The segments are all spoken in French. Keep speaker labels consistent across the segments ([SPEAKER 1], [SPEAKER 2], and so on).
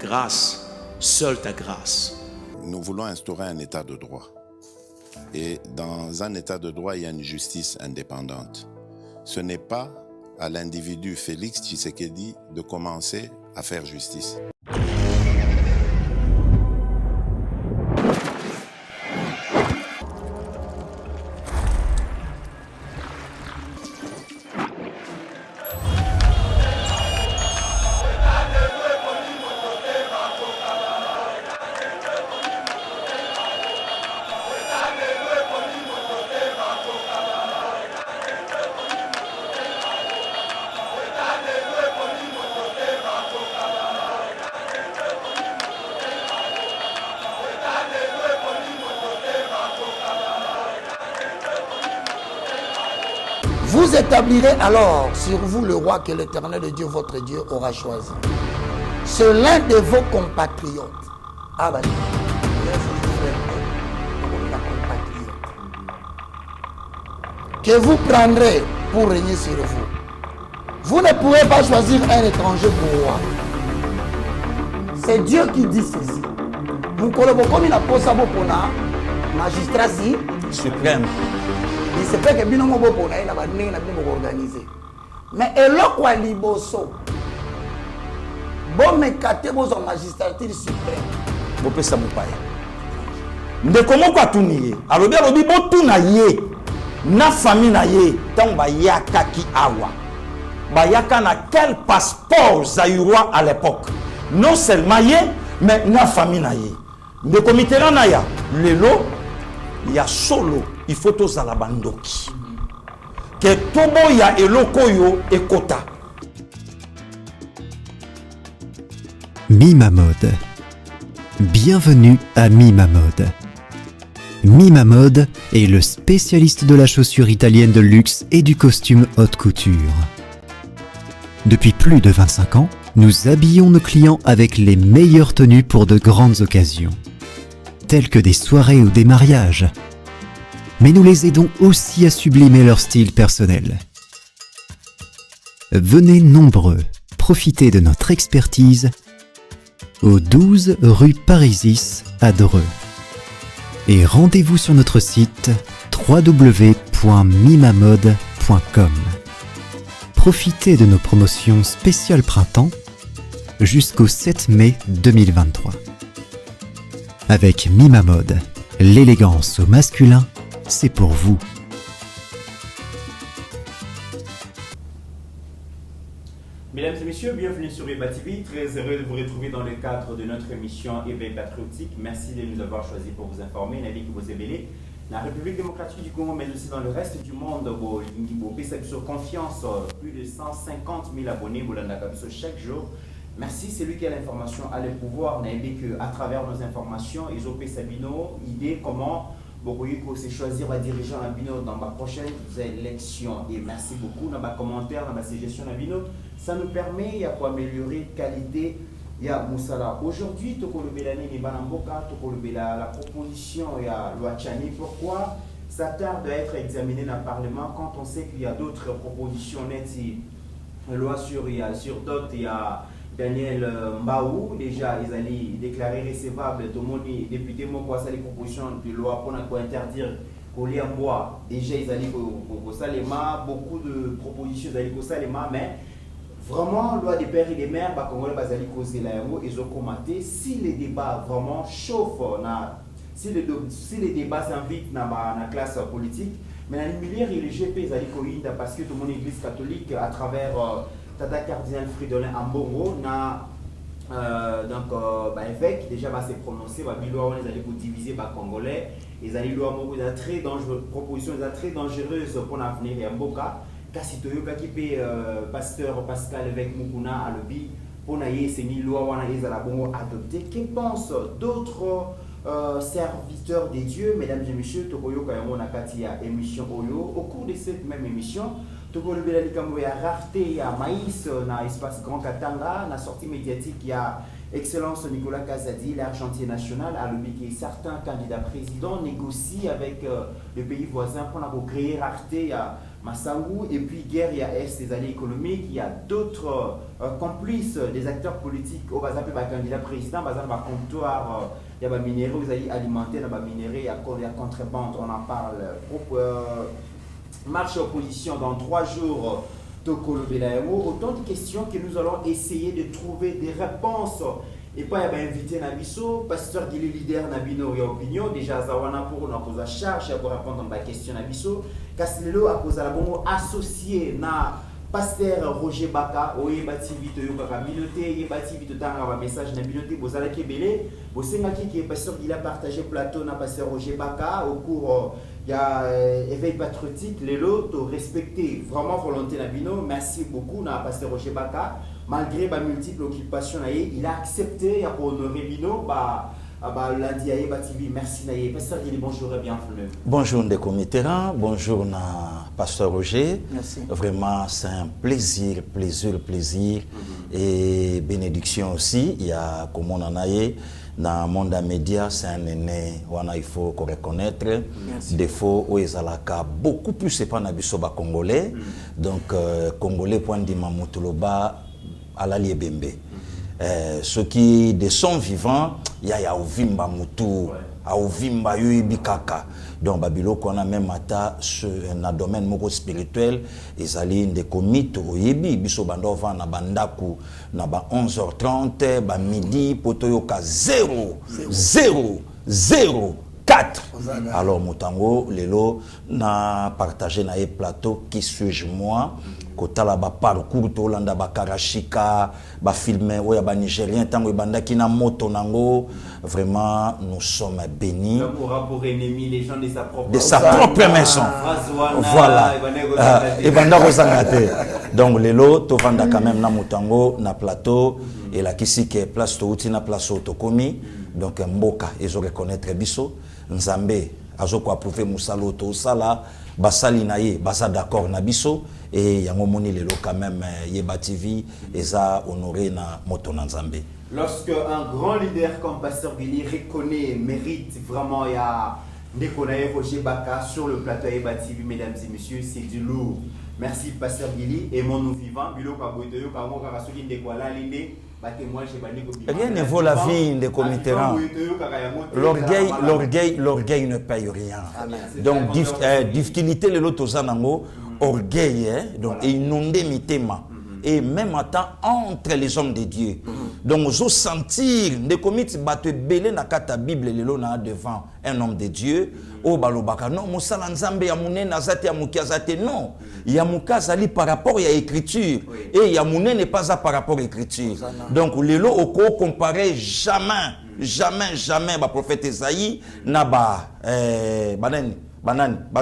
[SPEAKER 1] grâce, seule ta grâce.
[SPEAKER 2] Nous voulons instaurer un état de droit. Et dans un état de droit, il y a une justice indépendante. Ce n'est pas à l'individu Félix Tshisekedi de commencer à faire justice.
[SPEAKER 3] Vous établirez alors sur vous le roi que l'Éternel de Dieu, votre Dieu, aura choisi. C'est l'un de vos compatriotes. Ah bah, que vous prendrez pour régner sur vous. Vous ne pourrez pas choisir un étranger pour roi. C'est Dieu qui dit ceci. Vous connaissez comme il a posé pour la magistrat
[SPEAKER 4] suprême.
[SPEAKER 3] Il se fait que bien on va pour la organiser. Mais eloko a liboso. Bon me kate vos magistrature suprême.
[SPEAKER 4] Bo pesa mupaya. Ndeko moko atuniye. Alobi bo tuna ye. Na famille na ye tant bayaka ki awa. Bayaka na quel passeport zaïrois à l'époque. Non seulement ye, mais na famille na ye. Ndeko Mitterrand na ya lelo ya solo il faut tous à la bandoki. Que tobo ya eloko yo ekota.
[SPEAKER 5] Mima Mode. Bienvenue à Mima Mode. Mima Mode est le spécialiste de la chaussure italienne de luxe et du costume haute couture. Depuis plus de 25 ans, nous habillons nos clients avec les meilleures tenues pour de grandes occasions, telles que des soirées ou des mariages. Mais nous les aidons aussi à sublimer leur style personnel. Venez nombreux, profitez de notre expertise au 12 rue Parisis à Dreux. Et rendez-vous sur notre site www.mimamode.com. Profitez de nos promotions spéciales printemps jusqu'au 7 mai 2023. Avec Mima Mode, l'élégance au masculin, c'est pour vous.
[SPEAKER 6] Mesdames et messieurs, bienvenue sur Eba TV. Très heureux de vous retrouver dans le cadre de notre émission Éveil patriotique. Merci de nous avoir choisi pour vous informer. Nabi que vous ébélez. La République démocratique du Congo, mais aussi dans le reste du monde, vous sur confiance, plus de 150 000 abonnés chaque jour. Merci, c'est lui qui a l'information, a le pouvoir. Nabi que à travers nos informations, ils ont fait Sabino, idée comment vous se choisir un dirigeant dans la prochaine élection. Et merci beaucoup dans les commentaires, dans la suggestion Nabino. Ça nous permet d'améliorer la qualité. Moussala. Aujourd'hui, la proposition loi Tchani. Pourquoi ça tarde à être examiné dans le Parlement quand on sait qu'il y a d'autres propositions nettes, loi sur d'autres, il y a Daniel Mbaou, déjà ils allaient déclarer recevable tout le monde, député Moko, ça les propositions de loi pour interdire coller en bois. Déjà ils allaient au Salema, beaucoup de propositions allaient au Salema, mais vraiment, loi des pères et des mères, ils ont commenté si les débats vraiment chauffent, si les débats s'invitent dans la classe politique, mais dans le milieu religieux, parce que tout le monde église catholique, à travers Tata Cardinal Fridolin Ambongo, évêque, déjà va se prononcer, on allait diviser les Congolais, ils allaient très dangereuses, propositions très dangereuses pour l'avenir et Mboka. Kasi toyoka ki pe pasteur Pascal avec Mukuna à l'obi pour naïe c'est ni loi wana ezala bongo adopté. Que pensent d'autres serviteurs des dieux, mesdames et messieurs, tokoyoka yango na kati ya émission oyo. Au cours de cette même émission, tokolobela likambo ya rareté ya maïs na espace Grand Katanga, na sortie médiatique ya Excellence Nicolas Kazadi, l'argentier national, a l'obi que certains candidats présidents négocient avec le pays voisin pour créer rareté ya Massangou, et puis guerre, il y a Est, des alliés économiques, il y a d'autres complices des acteurs politiques, au bas candidat président, bas comptoir, il y a des minéraux, vous allez alimenter, il y a des minéraux, il y a contrebande, on en parle. Marche opposition dans 3 jours, Tokolo Belaemo, autant de questions que nous allons essayer de trouver des réponses. Et puis, il y a invité Nabiso, pasteur qui est le leader Nabino et opinion. Déjà, Zawana pour nous poser charge pour répondre à la question Nabiso. Castello a posé la bonne associé na pasteur Roger Baka, oye bati vite yo kaka miloté, ye bati vite tanga message na miloté, bozala kebele, bosenga qui est pasteur qui a partagé plateau na pasteur Roger Baka au cours il y a éveil patriotique, les lots respecté vraiment volonté Nabino. Merci beaucoup na pasteur Roger Baka. Malgré ma multiple occupation, il a accepté pour honorer Bino. Lundi, merci Naye. Pasteur Guili, bonjour et bienvenue.
[SPEAKER 4] Bonjour Ndeko Mitterrand, bonjour na Pasteur Roger.
[SPEAKER 3] Merci.
[SPEAKER 4] Vraiment, c'est un plaisir. Et bénédiction aussi. Il y a, comme on en a eu, dans le monde des médias, c'est un aîné, il faut reconnaître. Des fois, où ils ont beaucoup plus, c'est pas Nabisoba congolais. Donc, congolais, point de Mamoutuloba, à la Liebembe. Ceux qui de son vivant, il y a Ovimba Moutou, Ovimba Yuibikaka. Donc, Babilo, qu'on a même dans le domaine spirituel, ils allaient des comites au Yebi, Bisobandova, na Bandaku, na 11h30, midi, Potoyoka 0, 4. Alors, Moutango, Lelo, n'a partagé na plateau qui suis-je moi. Kotala ba parcours to landa ba karashika ba filmer oya ba nigérien tango bandaki na moto nango. Vraiment nous sommes bénis
[SPEAKER 6] pour ennemi les gens de
[SPEAKER 4] sa propre maison. Voilà et banda ko sangate. Donc lelo to vanda quand même na motango na plateau et la kisi ke place to uti na place otokomi. Donc mboka ezo reconnaître biso nzambe azoko approuver musalo to sala basali na ye basa d'accord na biso et yango moni lelo quand même Yeba TV eza honoré na moto na nzambe.
[SPEAKER 6] Lorsque un grand leader comme Pasteur Guili reconnaît, mérite vraiment, il y a Ndekonaye Roger Baka sur le plateau Yeba TV, mesdames et messieurs, c'est du lourd. Merci Pasteur Guili, aimons-nous vivants.
[SPEAKER 4] Rien ne vaut la vie de Mitterrand. L'orgueil ne paye rien. Donc, difficulté le lotozanango, orgueil, donc inondé mitema. Et même à temps entre les hommes de Dieu. Donc, vous sentir des comités battent belé na kata Bible le lona devant un homme de Dieu. Oh balobaka non, musala nzambe ya munene azate ya mukiazate non. Ya mukazali par rapport à l'écriture et ya munene n'est pas par rapport à l'écriture. Donc lelo oko comparer jamais ba prophète Esaïe na ba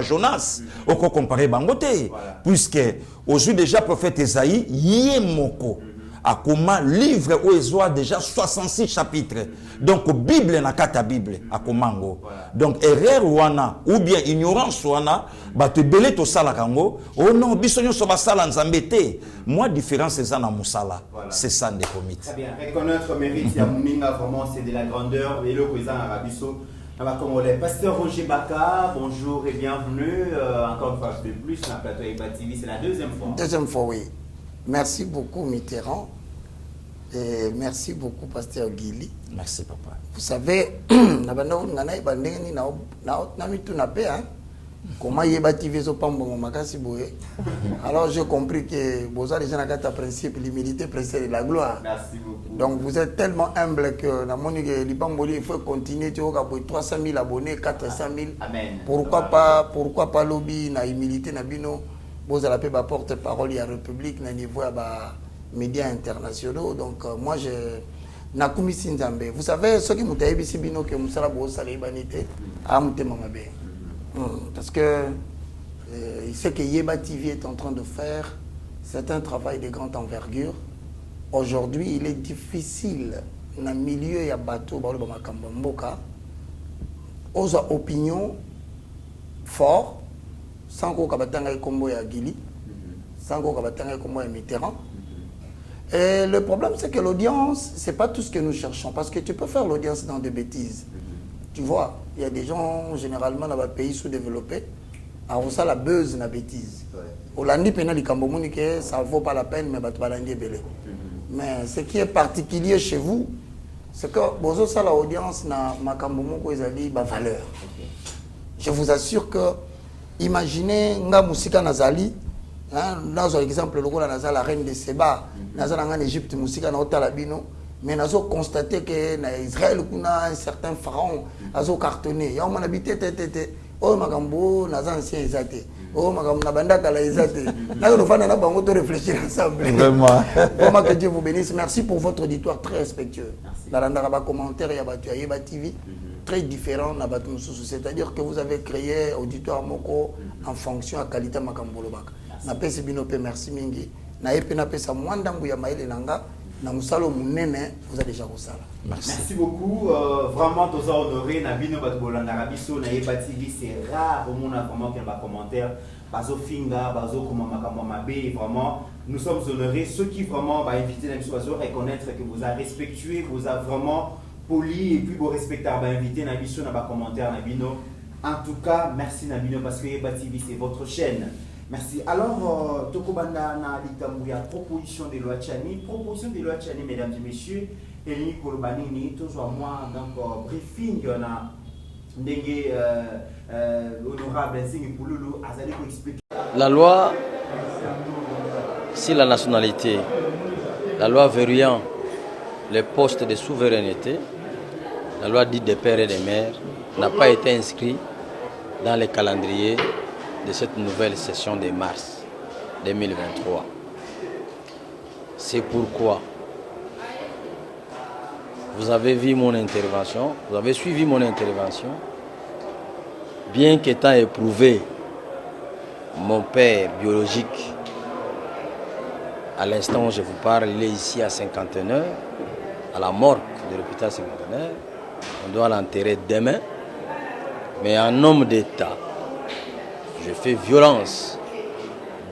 [SPEAKER 4] Jonas oko comparer bangote puisque aujourd'hui déjà prophète Esaïe yemoko a comment livre où il y a déjà 66 chapitres. Donc Bible na kata Bible a komango. Donc erreur wana ou bien ignorance wana ba te belé to sala kango. Oh non, bisonyo so ba sala nzambe te. Moi différence c'est ça na musala. C'est ça des comités.
[SPEAKER 6] Très bien. Reconnaître mérite ya muninga vraiment c'est de la grandeur et le président arabiso. Pasteur Roger Baka, bonjour et bienvenue. Encore une fois de plus sur la plateau Yeba TV, c'est la deuxième fois.
[SPEAKER 3] Deuxième fois, oui. Merci beaucoup Mitterrand. Et merci beaucoup Pasteur Guili.
[SPEAKER 4] Merci papa.
[SPEAKER 3] Vous savez, comment Yeba TV alors j'ai compris que vous avez déjà un principe, l'humilité précède la gloire.
[SPEAKER 6] Merci beaucoup.
[SPEAKER 3] Donc vous êtes tellement humble que il faut continuer, tu vois, 300 000 abonnés, 400 000.
[SPEAKER 6] Amen.
[SPEAKER 3] Pourquoi pas lobby, na humilité, na bino, vous avez la porte-parole, il y a République, na niveau médias internationaux. Donc moi je na kumisi nzambe. Vous savez ce qui m'ont dit bino que musala bo salé banité a mutema mabe. Parce que ce que Yeba TV est en train de faire, c'est un travail de grande envergure. Aujourd'hui, il est difficile dans le milieu ya bateau mboka aux opinions fortes sans qu'on kabatanga kombo ya Guili, sans qu'on kabatanga kombo ya Mitterrand. Et le problème, c'est que l'audience, c'est pas tout ce que nous cherchons. Parce que tu peux faire l'audience dans des bêtises. Tu vois, il y a des gens, généralement, dans les pays sous-développés, à ça la buzz, la bêtise. Hollandi pena likambo moni que ça vaut pas la peine mais bato balandi belé. Mais ce qui est particulier chez vous, c'est que bozo ça la audience na makambo moko ezali ba valeur. Je vous assure que imaginez nga musika nazali, hein, dans un exemple le la nazala la reine de Seba, nazala en Égypte musika na otala bino, mais nazo constater que na Israël kuna un certain pharaon azo cartonné. Ya on habité tete oh makambo naza ancien ezate. Oh makambo na banda kala ezate. Là on va na bango to réfléchir ensemble.
[SPEAKER 4] Vraiment.
[SPEAKER 3] Vraiment que Dieu vous bénisse. Merci pour votre auditoire très respectueux. La randa ba commentaire ya batu ya TV. Très différent na batu mususu, c'est-à-dire que vous avez créé auditoire moko en fonction à qualité makambolo baka. Na pesi bino pe merci mingi. Na epe na pesa mwanda mbu ya maile nanga na musalo munene vous avez déjà kosala.
[SPEAKER 6] Merci beaucoup. Vraiment tous honoré na bino batu bolanda rabiso na Yeba TV, c'est rare au monde vraiment qu'il y a des commentaires. Bazo finga, bazo comment makambo mabe, vraiment nous sommes honorés. Ceux qui vraiment va inviter na biso bazo reconnaître que vous avez respectué, vous avez vraiment poli et puis vous respectez à inviter Nabiso dans les commentaires Nabino. En tout cas, merci Nabino parce que Yeba TV c'est votre chaîne. Merci. Alors, Tokobanda na likambuya proposition de loi Tchani, mesdames et messieurs, Elini Kolobanini, toujours moi donc briefing na ndenge honorable Nzingi Pouloulou azali ko expliquer.
[SPEAKER 7] La loi sur la nationalité, la loi verrouillant les postes de souveraineté, la loi dite des pères et des mères, n'a pas été inscrite dans le calendrier de cette nouvelle session de mars 2023. C'est pourquoi vous avez vu mon intervention, vous avez suivi mon intervention, bien qu'étant éprouvé, mon père biologique, à l'instant où je vous parle, il est ici à 51 à la morgue de l'hôpital cinquantenaire. On doit l'enterrer demain. Mais en homme d'État, je fais violence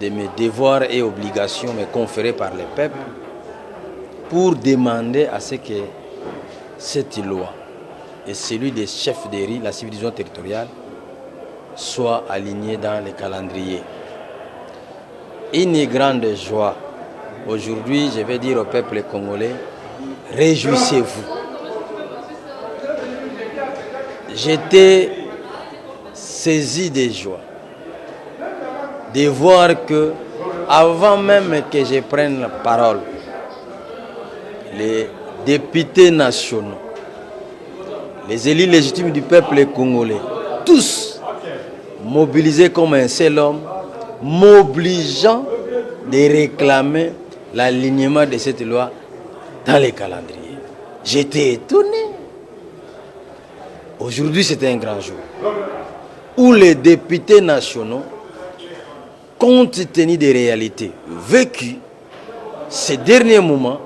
[SPEAKER 7] de mes devoirs et obligations me conférées par le peuple pour demander à ce que cette loi et celui des chefs de riz, la civilisation territoriale, soient alignés dans les calendriers. Une grande joie. Aujourd'hui, je vais dire au peuple congolais, réjouissez-vous. J'étais saisi de joie de voir que, avant même que je prenne la parole, les députés nationaux, les élus légitimes du peuple congolais, tous mobilisés comme un seul homme, m'obligeant de réclamer l'alignement de cette loi dans les calendriers. J'étais étonné. Aujourd'hui, c'était un grand jour où les députés nationaux, compte tenu des réalités vécues ces derniers moments,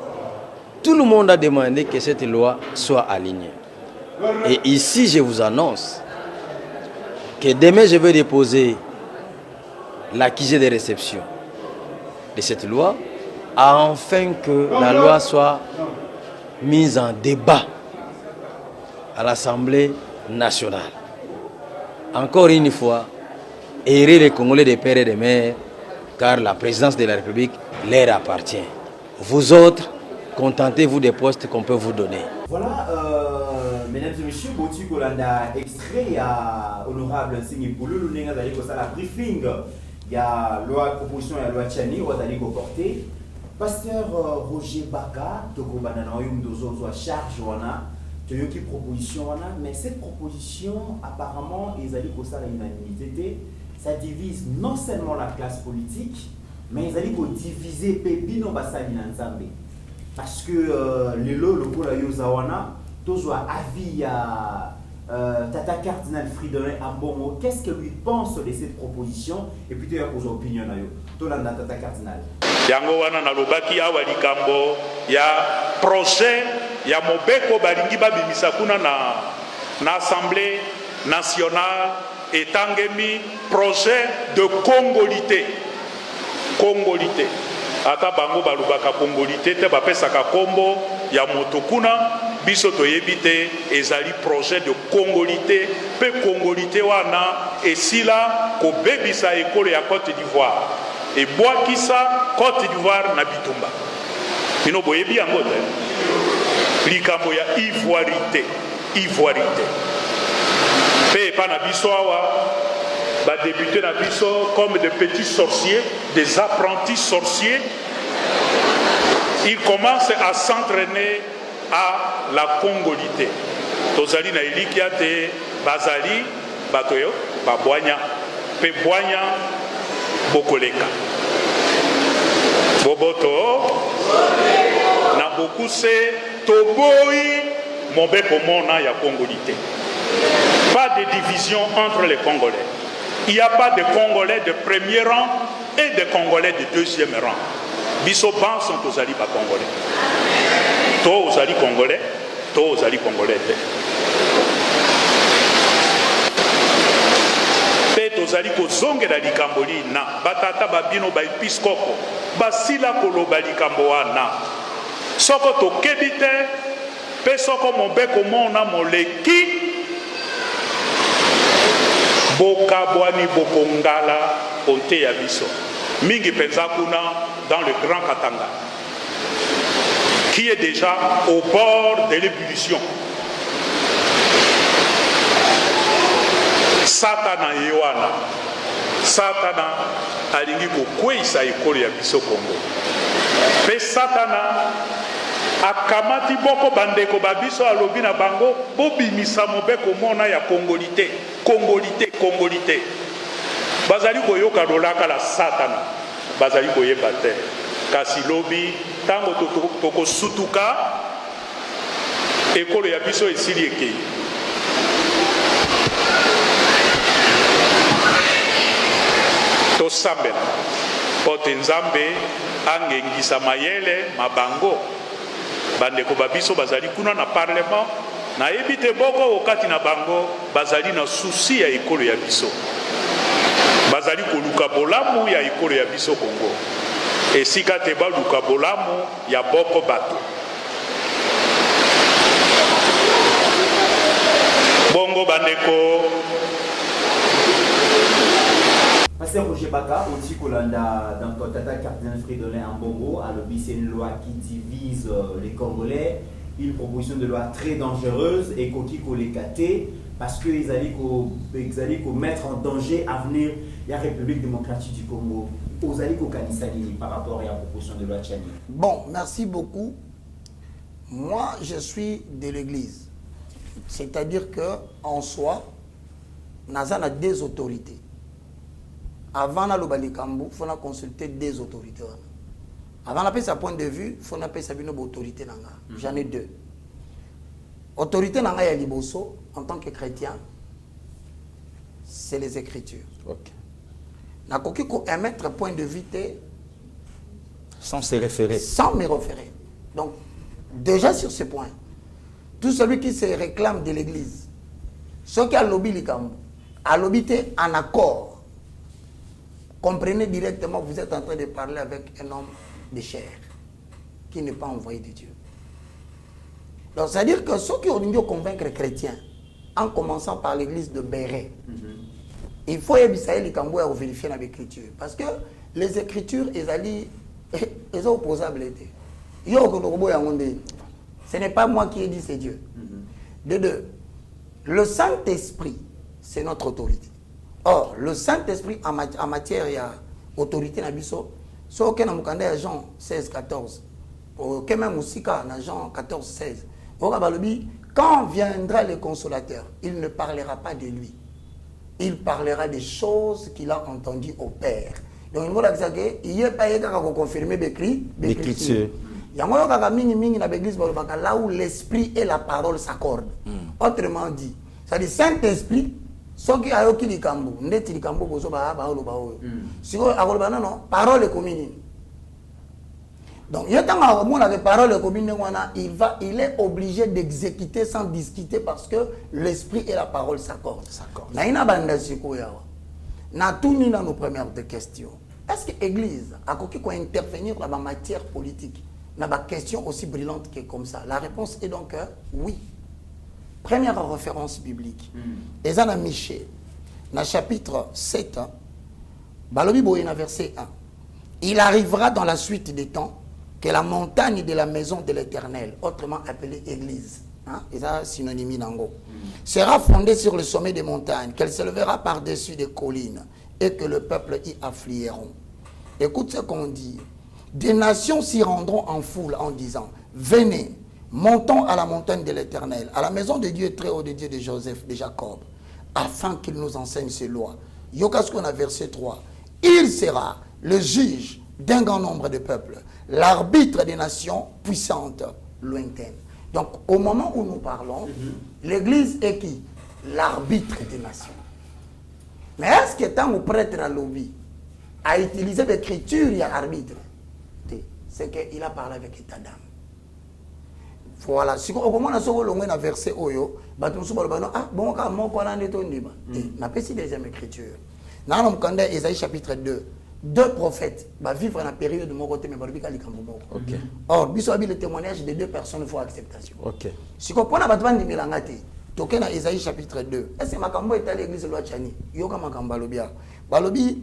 [SPEAKER 7] tout le monde a demandé que cette loi soit alignée. Et ici, je vous annonce que demain, je vais déposer l'accusé de réception de cette loi afin que la loi soit mise en débat à l'Assemblée nationale. Encore une fois, errez les Congolais des pères et des mères, car la présidence de la République leur appartient. Vous autres, contentez-vous des postes qu'on peut vous donner.
[SPEAKER 6] Voilà, mesdames et messieurs, Boti Golanda, extrait à honorable Nzingi Pouloulou, nous allons faire la briefing. Il y a la proposition de la loi Tchani, on va aller porter. Pasteur Roger Baka, Toko Bananoyum Dozo, charge, on a une proposition, mais cette proposition, apparemment, ils allaient pour ça l'unanimité. Ça divise non seulement la classe politique, mais ils allaient pour diviser Pépino Bassani Nanzambe. Parce que les lots, le coup, la Yozawana, toujours avis à Tata Cardinal Fridolin Ambongo, qu'est-ce que lui pense de cette proposition? Et puis, tu as posé opinion. Tolanda Tata Cardinal.
[SPEAKER 8] Yango wana na lobaki awa likambo ya projet ya mobeko balingi babimisa kuna na Assemblée nationale etangemi projet de congolité. Congolité. Ata bango balubaka congolité te bapesaka kombo ya moto kuna biso toyebi te ezali projet de congolité pe congolité wana esila ko bebisa ekolo ya Côte d'Ivoire. et Boakissa, Côte d'Ivoire, na Bitumba. Ino boyebi yango te. Likambo ya ivoirité, ivoirité. Pe pa na biso awa, ba débuter na biso comme des petits sorciers, des apprentis sorciers. Ils commencent à s'entraîner à la congolité. Tozali na elikia te bazali batoyo babwanya pe bwanya bokoleka. Boboto na bokuse toboyi mobeko mona ya congolité. Pas de division entre les Congolais. Il n'y a pas de Congolais de premier rang et de Congolais de deuxième rang. Biso ban sont aux alliés pas Congolais. Tous aux alliés Congolais, tous aux alliés Congolais. Peut aux alliés kozongela likamboli na batata babino ba episkopo basila koloba likamboa na soko to kebite pe soko mobeko mona moleki bokabwani bokongala onte ya biso mingi penza kuna dans le Grand Katanga qui est déjà au bord de l'ébullition. Satana yewana Satana alingi kokweyisa ekolo ya biso Kongo pe Satana akamati boko bandeko babiso alobi na bango bobimisa mobeko mona ya congolité congolité congolité bazali koyoka lolaka la Satana bazali koyeba te kasi lobi tango tokosutuka ekolo ya biso esili ekei. Tosambela pote nzambe angengisa mayele mabango bandeko babiso bazali kuna na parlement na ebite boko okati na bango bazali na souci ya ekolo ya biso bazali koluka bolamu ya ekolo ya biso Kongo esika te baluka bolamu ya boko bato bongo bandeko.
[SPEAKER 6] Pasteur Roger Baka, aussi Kolanda, dans ton tata cardinal Fridolin en Bongo, à l'objet c'est une loi qui divise les Congolais, une proposition de loi très dangereuse et qui les caté parce qu'ils allaient mettre en danger l'avenir de la République démocratique du Congo. Aux alliés Kanisani par rapport à la proposition de loi Tchani.
[SPEAKER 3] Bon, merci beaucoup. Moi, je suis de l'Église. C'est-à-dire qu'en soi, Nazan a des autorités. Avant la Lobalikambo, il faut consulter des autorités. Avant d'appeler sa point de vue, il faut appeler sa autorité. J'en ai deux. Autorité nanga ya liboso, en tant que chrétien, c'est les Écritures.
[SPEAKER 4] Ok.
[SPEAKER 3] N'a qu'aucun émettre point de vue
[SPEAKER 4] sans se référer.
[SPEAKER 3] Sans me référer. Donc, déjà sur ce point, tout celui qui se réclame de l'Église, ceux qui a lobby likambo, a lobby en accord. Comprenez directement que vous êtes en train de parler avec un homme de chair qui n'est pas envoyé de Dieu. Donc, c'est-à-dire que ceux qui ont dû convaincre les chrétiens, en commençant par l'église de Béret, il faut vérifier l'écriture. Parce que les écritures, elles sont opposables. Ce n'est pas moi qui ai dit, c'est Dieu. De deux, le Saint-Esprit, c'est notre autorité. Or, le Saint-Esprit, en matière d'autorité, c'est aucun Mukanda Jean 16, 14. Aucun même Moussika, Jean 14, 16. Quand viendra le consolateur, il ne parlera pas de lui. Il parlera des choses qu'il a entendues au Père. Donc, il n'y a pas de confirmer l'écriture. Il y a l'église là où l'esprit et la parole s'accordent. Autrement dit, c'est-à-dire Saint-Esprit, ce qui a eu le cambo, net le cambo, si vous avez non, parole est commune. Donc, il y a des paroles communes, il est obligé d'exécuter sans discuter parce que l'esprit et la parole s'accordent. Il y a tout dans nos premières questions. Est-ce que l'Église a intervenir dans la matière politique? Dans la question aussi brillante que comme ça. La réponse est donc oui. Première référence biblique. Et dans Michée, dans le chapitre 7, Balobi Boyena verset 1. Il arrivera dans la suite des temps que la montagne de la maison de l'Éternel, autrement appelée Église, hein, et ça synonyme nango, sera fondée sur le sommet des montagnes, qu'elle s'élèvera par-dessus des collines et que le peuple y afflueront. Écoute ce qu'on dit. Des nations s'y rendront en foule en disant, venez, montons à la montagne de l'Éternel, à la maison de Dieu très haut, de Dieu de Joseph, de Jacob, afin qu'il nous enseigne ses lois. Yokaskon a verset 3. Il sera le juge d'un grand nombre de peuples, l'arbitre des nations puissantes, lointaines. Donc, au moment où nous parlons, l'Église est qui? L'arbitre des nations. Mais est-ce que tant que prêtre à lobby a utilisé l'écriture, il y a arbitre? C'est qu'il a parlé avec état d'âme. Voilà. Si on a un verset Oyo, ah bon, n'a pas si deuxième écriture. Dans le Ésaïe chapitre 2, deux prophètes vivre dans la période de mon côté, mais okay. Or, le témoignage de deux personnes font acceptation. Okay. Si on prend la toke na Ésaïe chapitre 2. Est-ce que makambo est à l'église de Loachani? Yoka makamba lobia. Balobi,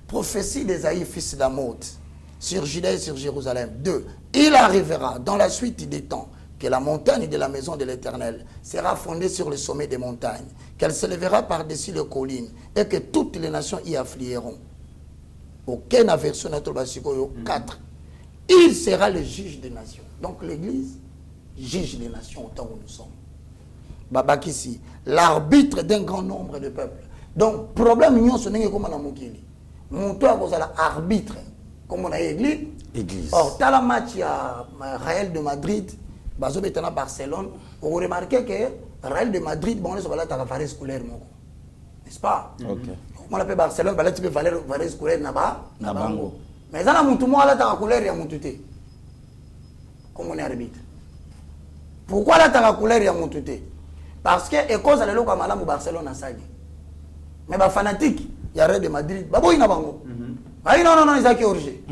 [SPEAKER 3] prophétie d'Ésaïe, fils d'Amoth, sur Judée et sur Jérusalem. 2. Il arrivera dans la suite des temps que la montagne de la maison de l'Éternel sera fondée sur le sommet des montagnes, qu'elle s'élèvera par-dessus les collines et que toutes les nations y afflueront. Aucune version notre basiko 4. Il sera le juge des nations. Donc l'église juge les nations autant où nous sommes. Babakisi, l'arbitre d'un grand nombre de peuples. Donc problème union ce n'est comme la mokili. Mon toi vous allez arbitre comme on a église. Or t'as la match à Real de Madrid, bazo betana Barcelone, vous remarquez que Real de Madrid bon on va la faire scolaire moko. N'est-ce pas? OK. On l'appelle Barcelone, bah là tu peux valer scolaire naba nabango. Mais ça la mutu moi là ta couleur ya mutute. Comme on est arbitre. Pourquoi là ta couleur ya mutute? Parce que école ça le loka malamu Barcelone a sagi. Mais ba fanatique, il y a Real de Madrid, ba boy na bango. Ah non ils a qui origé.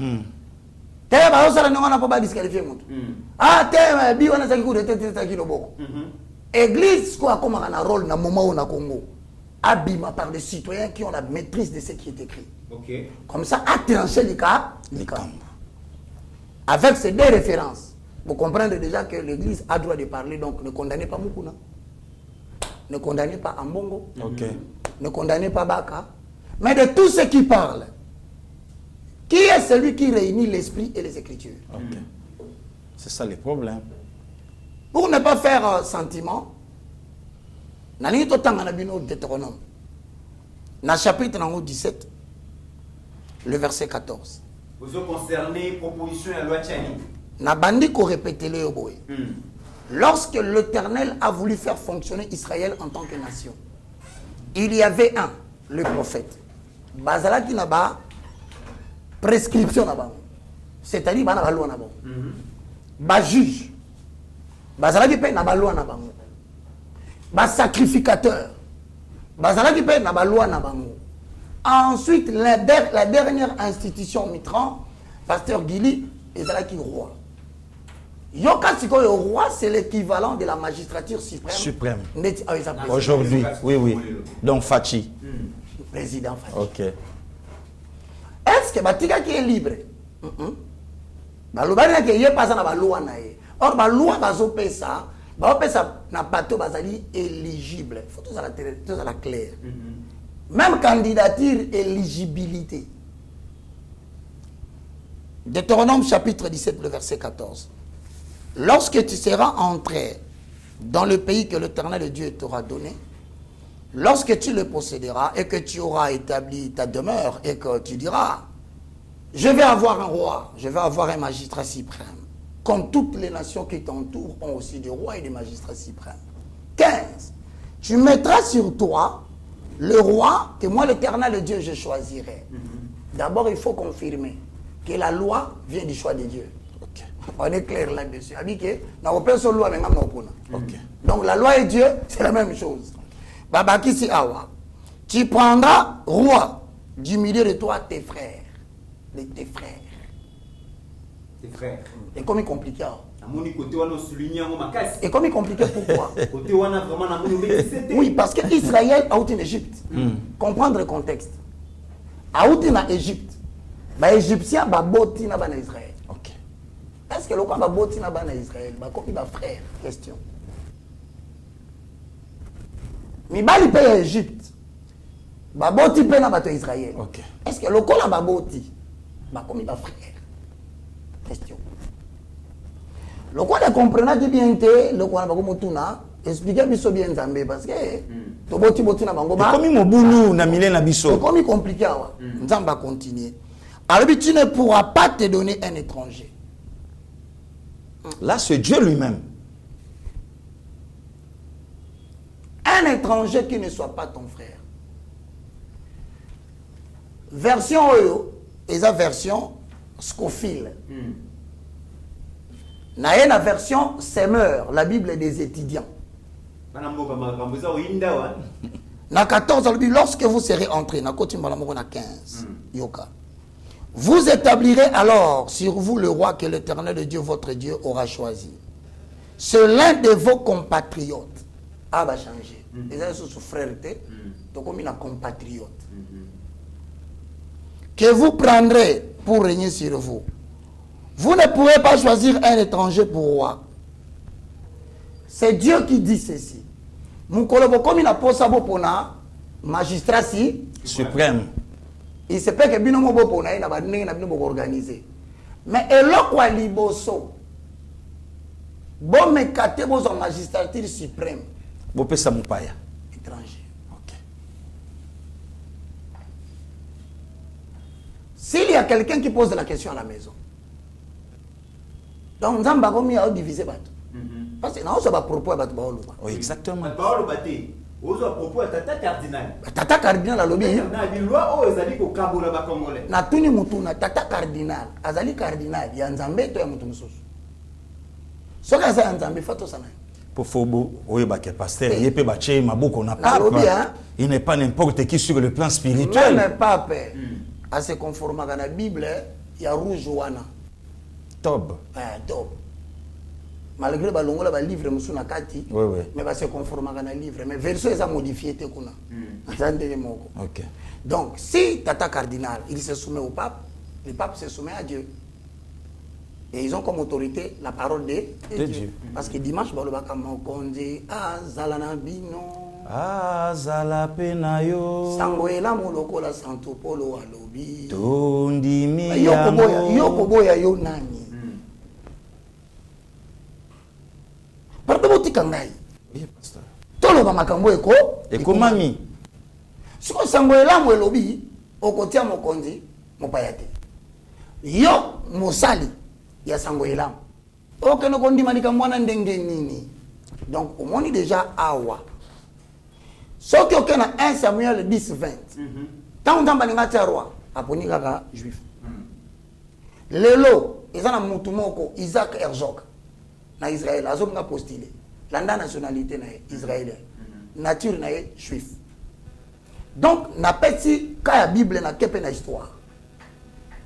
[SPEAKER 3] Te ba osala non on n'a pas disqualifier mutu. Ah te bi on a sagi coup de tête ta kilo boko. Église quoi comme un rôle na moment où na Congo. Abîme par des citoyens qui ont la maîtrise de ce qui est écrit. Okay. Comme ça, à trancher les cas. Avec ces deux références, vous comprenez déjà que l'Église a droit de parler, donc ne condamnez pas Mukuna. Ne condamnez pas Ambongo. Okay. Ne condamnez pas Baka. Mais de tous ceux qui parlent, qui est celui qui réunit l'esprit et les Écritures? Okay.
[SPEAKER 4] C'est ça le problème.
[SPEAKER 3] Pour ne pas faire sentiment, dans le Deutéronome, dans le chapitre 17, le verset 14.
[SPEAKER 6] Vous êtes concerné, proposition à loi Tchani.
[SPEAKER 3] Nabandi ko répété le yoboé. Lorsque l'Éternel a voulu faire fonctionner Israël en tant que nation, il y avait un, le prophète. Bazala qui n'a pas prescription là-bas. C'est-à-dire, il y a une loi là-bas. Ba juge. Bazala qui n'a pas loi là-bas. Ba sacrificateur. Bazala qui paye na ba loi na bango. Ensuite la dernière institution mitran, pasteur Gili et là qui roi. Yoka siko le roi c'est l'équivalent de la magistrature suprême.
[SPEAKER 4] Aujourd'hui, oui. Donc Fachi.
[SPEAKER 3] Président Fachi.
[SPEAKER 4] OK.
[SPEAKER 3] Est-ce que Batika qui est libre? Balobana qui est pas na ba loi na ye. Or ba loi bazo pesa ça n'a pas tout éligible. Il faut tout ça la clair. Même candidature, éligibilité. Deutéronome chapitre 17, le verset 14. Lorsque tu seras entré dans le pays que l'Éternel Dieu t'aura donné, lorsque tu le posséderas et que tu auras établi ta demeure et que tu diras, je vais avoir un roi, je vais avoir un magistrat suprême. Comme toutes les nations qui t'entourent ont aussi des rois et des magistrats suprêmes. 15. Tu mettras sur toi le roi que moi, l'Éternel Dieu, je choisirai. D'abord, il faut confirmer que la loi vient du choix de Dieu. Okay. On est clair là-dessus. Donc la loi et Dieu, c'est la même chose. Babakisi Awa. Tu prendras roi du milieu de toi tes frères. De tes frères.
[SPEAKER 6] Tes frères.
[SPEAKER 3] Et comme il est compliqué.
[SPEAKER 6] Et
[SPEAKER 3] comme il est compliqué, pourquoi? Oui, parce qu'Israël a été en Égypte. Comprendre le contexte. A été en Égypte. Les Égyptiens baboti na bana Israël.
[SPEAKER 4] Ok.
[SPEAKER 3] Est-ce que le quoi baboti na bana Israël? Comme ba frère. Question. Mi bali paye Égypte. Baboti pe na bato Israël.
[SPEAKER 4] Ok.
[SPEAKER 3] Est-ce que le quoi baboti? Comme ba frère. Question. Le quoi ne comprenez bien que le quoi ba comme tuna expliquer biso bien Nzambe parce que to boti na bango ba.
[SPEAKER 4] Comme mobulu na milé na biso.
[SPEAKER 3] C'est comme compliqué awa. Nzamba continuer. Alors tu ne pourras pas te donner un étranger.
[SPEAKER 4] Là, c'est Dieu lui-même.
[SPEAKER 3] Un étranger qui ne soit pas ton frère. Version Oyo, et la version Scofield. Na une version Semeur, la Bible des étudiants. Na 14, lorsque vous serez entrés, na 15, Yoka. Vous établirez alors sur vous le roi que l'Éternel de Dieu, votre Dieu, aura choisi. C'est l'un de vos compatriotes. Ah, va changer. Les uns sont frères, donc comme un compatriote. Que vous prendrez pour régner sur vous. Vous ne pourrez pas choisir un étranger pour roi. C'est Dieu qui dit ceci. Mon collègue, comme il a posé à magistrat
[SPEAKER 4] suprême.
[SPEAKER 3] Il se peut que binomo bopo na ba ndenge na bino organiser. Mais eloko wa liboso. Bon me kate bo son magistrature suprême.
[SPEAKER 4] Bo pesa mupaya
[SPEAKER 3] étranger.
[SPEAKER 4] OK.
[SPEAKER 3] S'il y a quelqu'un qui pose la question à la maison. Donc Nzamba komi a diviser bato. Parce que non ça va propos bato ba oluba.
[SPEAKER 4] Oui, exactement.
[SPEAKER 6] Ba oluba te. Ozo propos tata cardinal.
[SPEAKER 3] Tata cardinal alobi.
[SPEAKER 6] Na bilwa o ezali ko kabola ba congolais.
[SPEAKER 3] Na tuni mutuna tata cardinal, azali cardinal ya Nzambe to ya mutu mususu. Soka za Nzambe fato sana.
[SPEAKER 4] Pour Fobo, oui, bah, que pasteur, il peut battre Maboko n'a pas. Il n'est pas n'importe qui sur le plan spirituel.
[SPEAKER 3] Même pape, à se conformer à la Bible, il y a rouge wana.
[SPEAKER 4] Tob.
[SPEAKER 3] Tob. Malgré le livre, oui,
[SPEAKER 4] oui.
[SPEAKER 3] Mais va se conformer à la livre. Mais verset est modifié.
[SPEAKER 4] Ok.
[SPEAKER 3] Donc, si Tata Cardinal, il se soumet au pape, le pape se soumet à Dieu. Et ils ont comme autorité la parole de Dieu. Parce que dimanche, Mokondi, Azalana Bino,
[SPEAKER 4] Azalapenayo,
[SPEAKER 3] Sangoela Moloko la Santo Polo Alobi,
[SPEAKER 4] Tondimi,
[SPEAKER 3] Yokoboya Yo Nani. Pardon, Tikangai.
[SPEAKER 4] Oui, pasteur.
[SPEAKER 3] Tolo Bamakambo Eko,
[SPEAKER 4] Eko Mami.
[SPEAKER 3] Si on Sangoela Molobi, Okotia Mokondi, Mopayate. Yo Mosali. Il y a Sangoelam. Ok, nous avons dit que donc, au moins déjà Awa. Sauf qu'il y a 1 Samuel 10, 20. Tant qu'on a un roi, après il y a juif. Lelo, ils ont un moutoumoko, Isaac Herzog, na Israël, ils ont postulé. La nationalité na israélienne. Nature na juif. Donc, na petit, quand la Bible na kepe na histoire.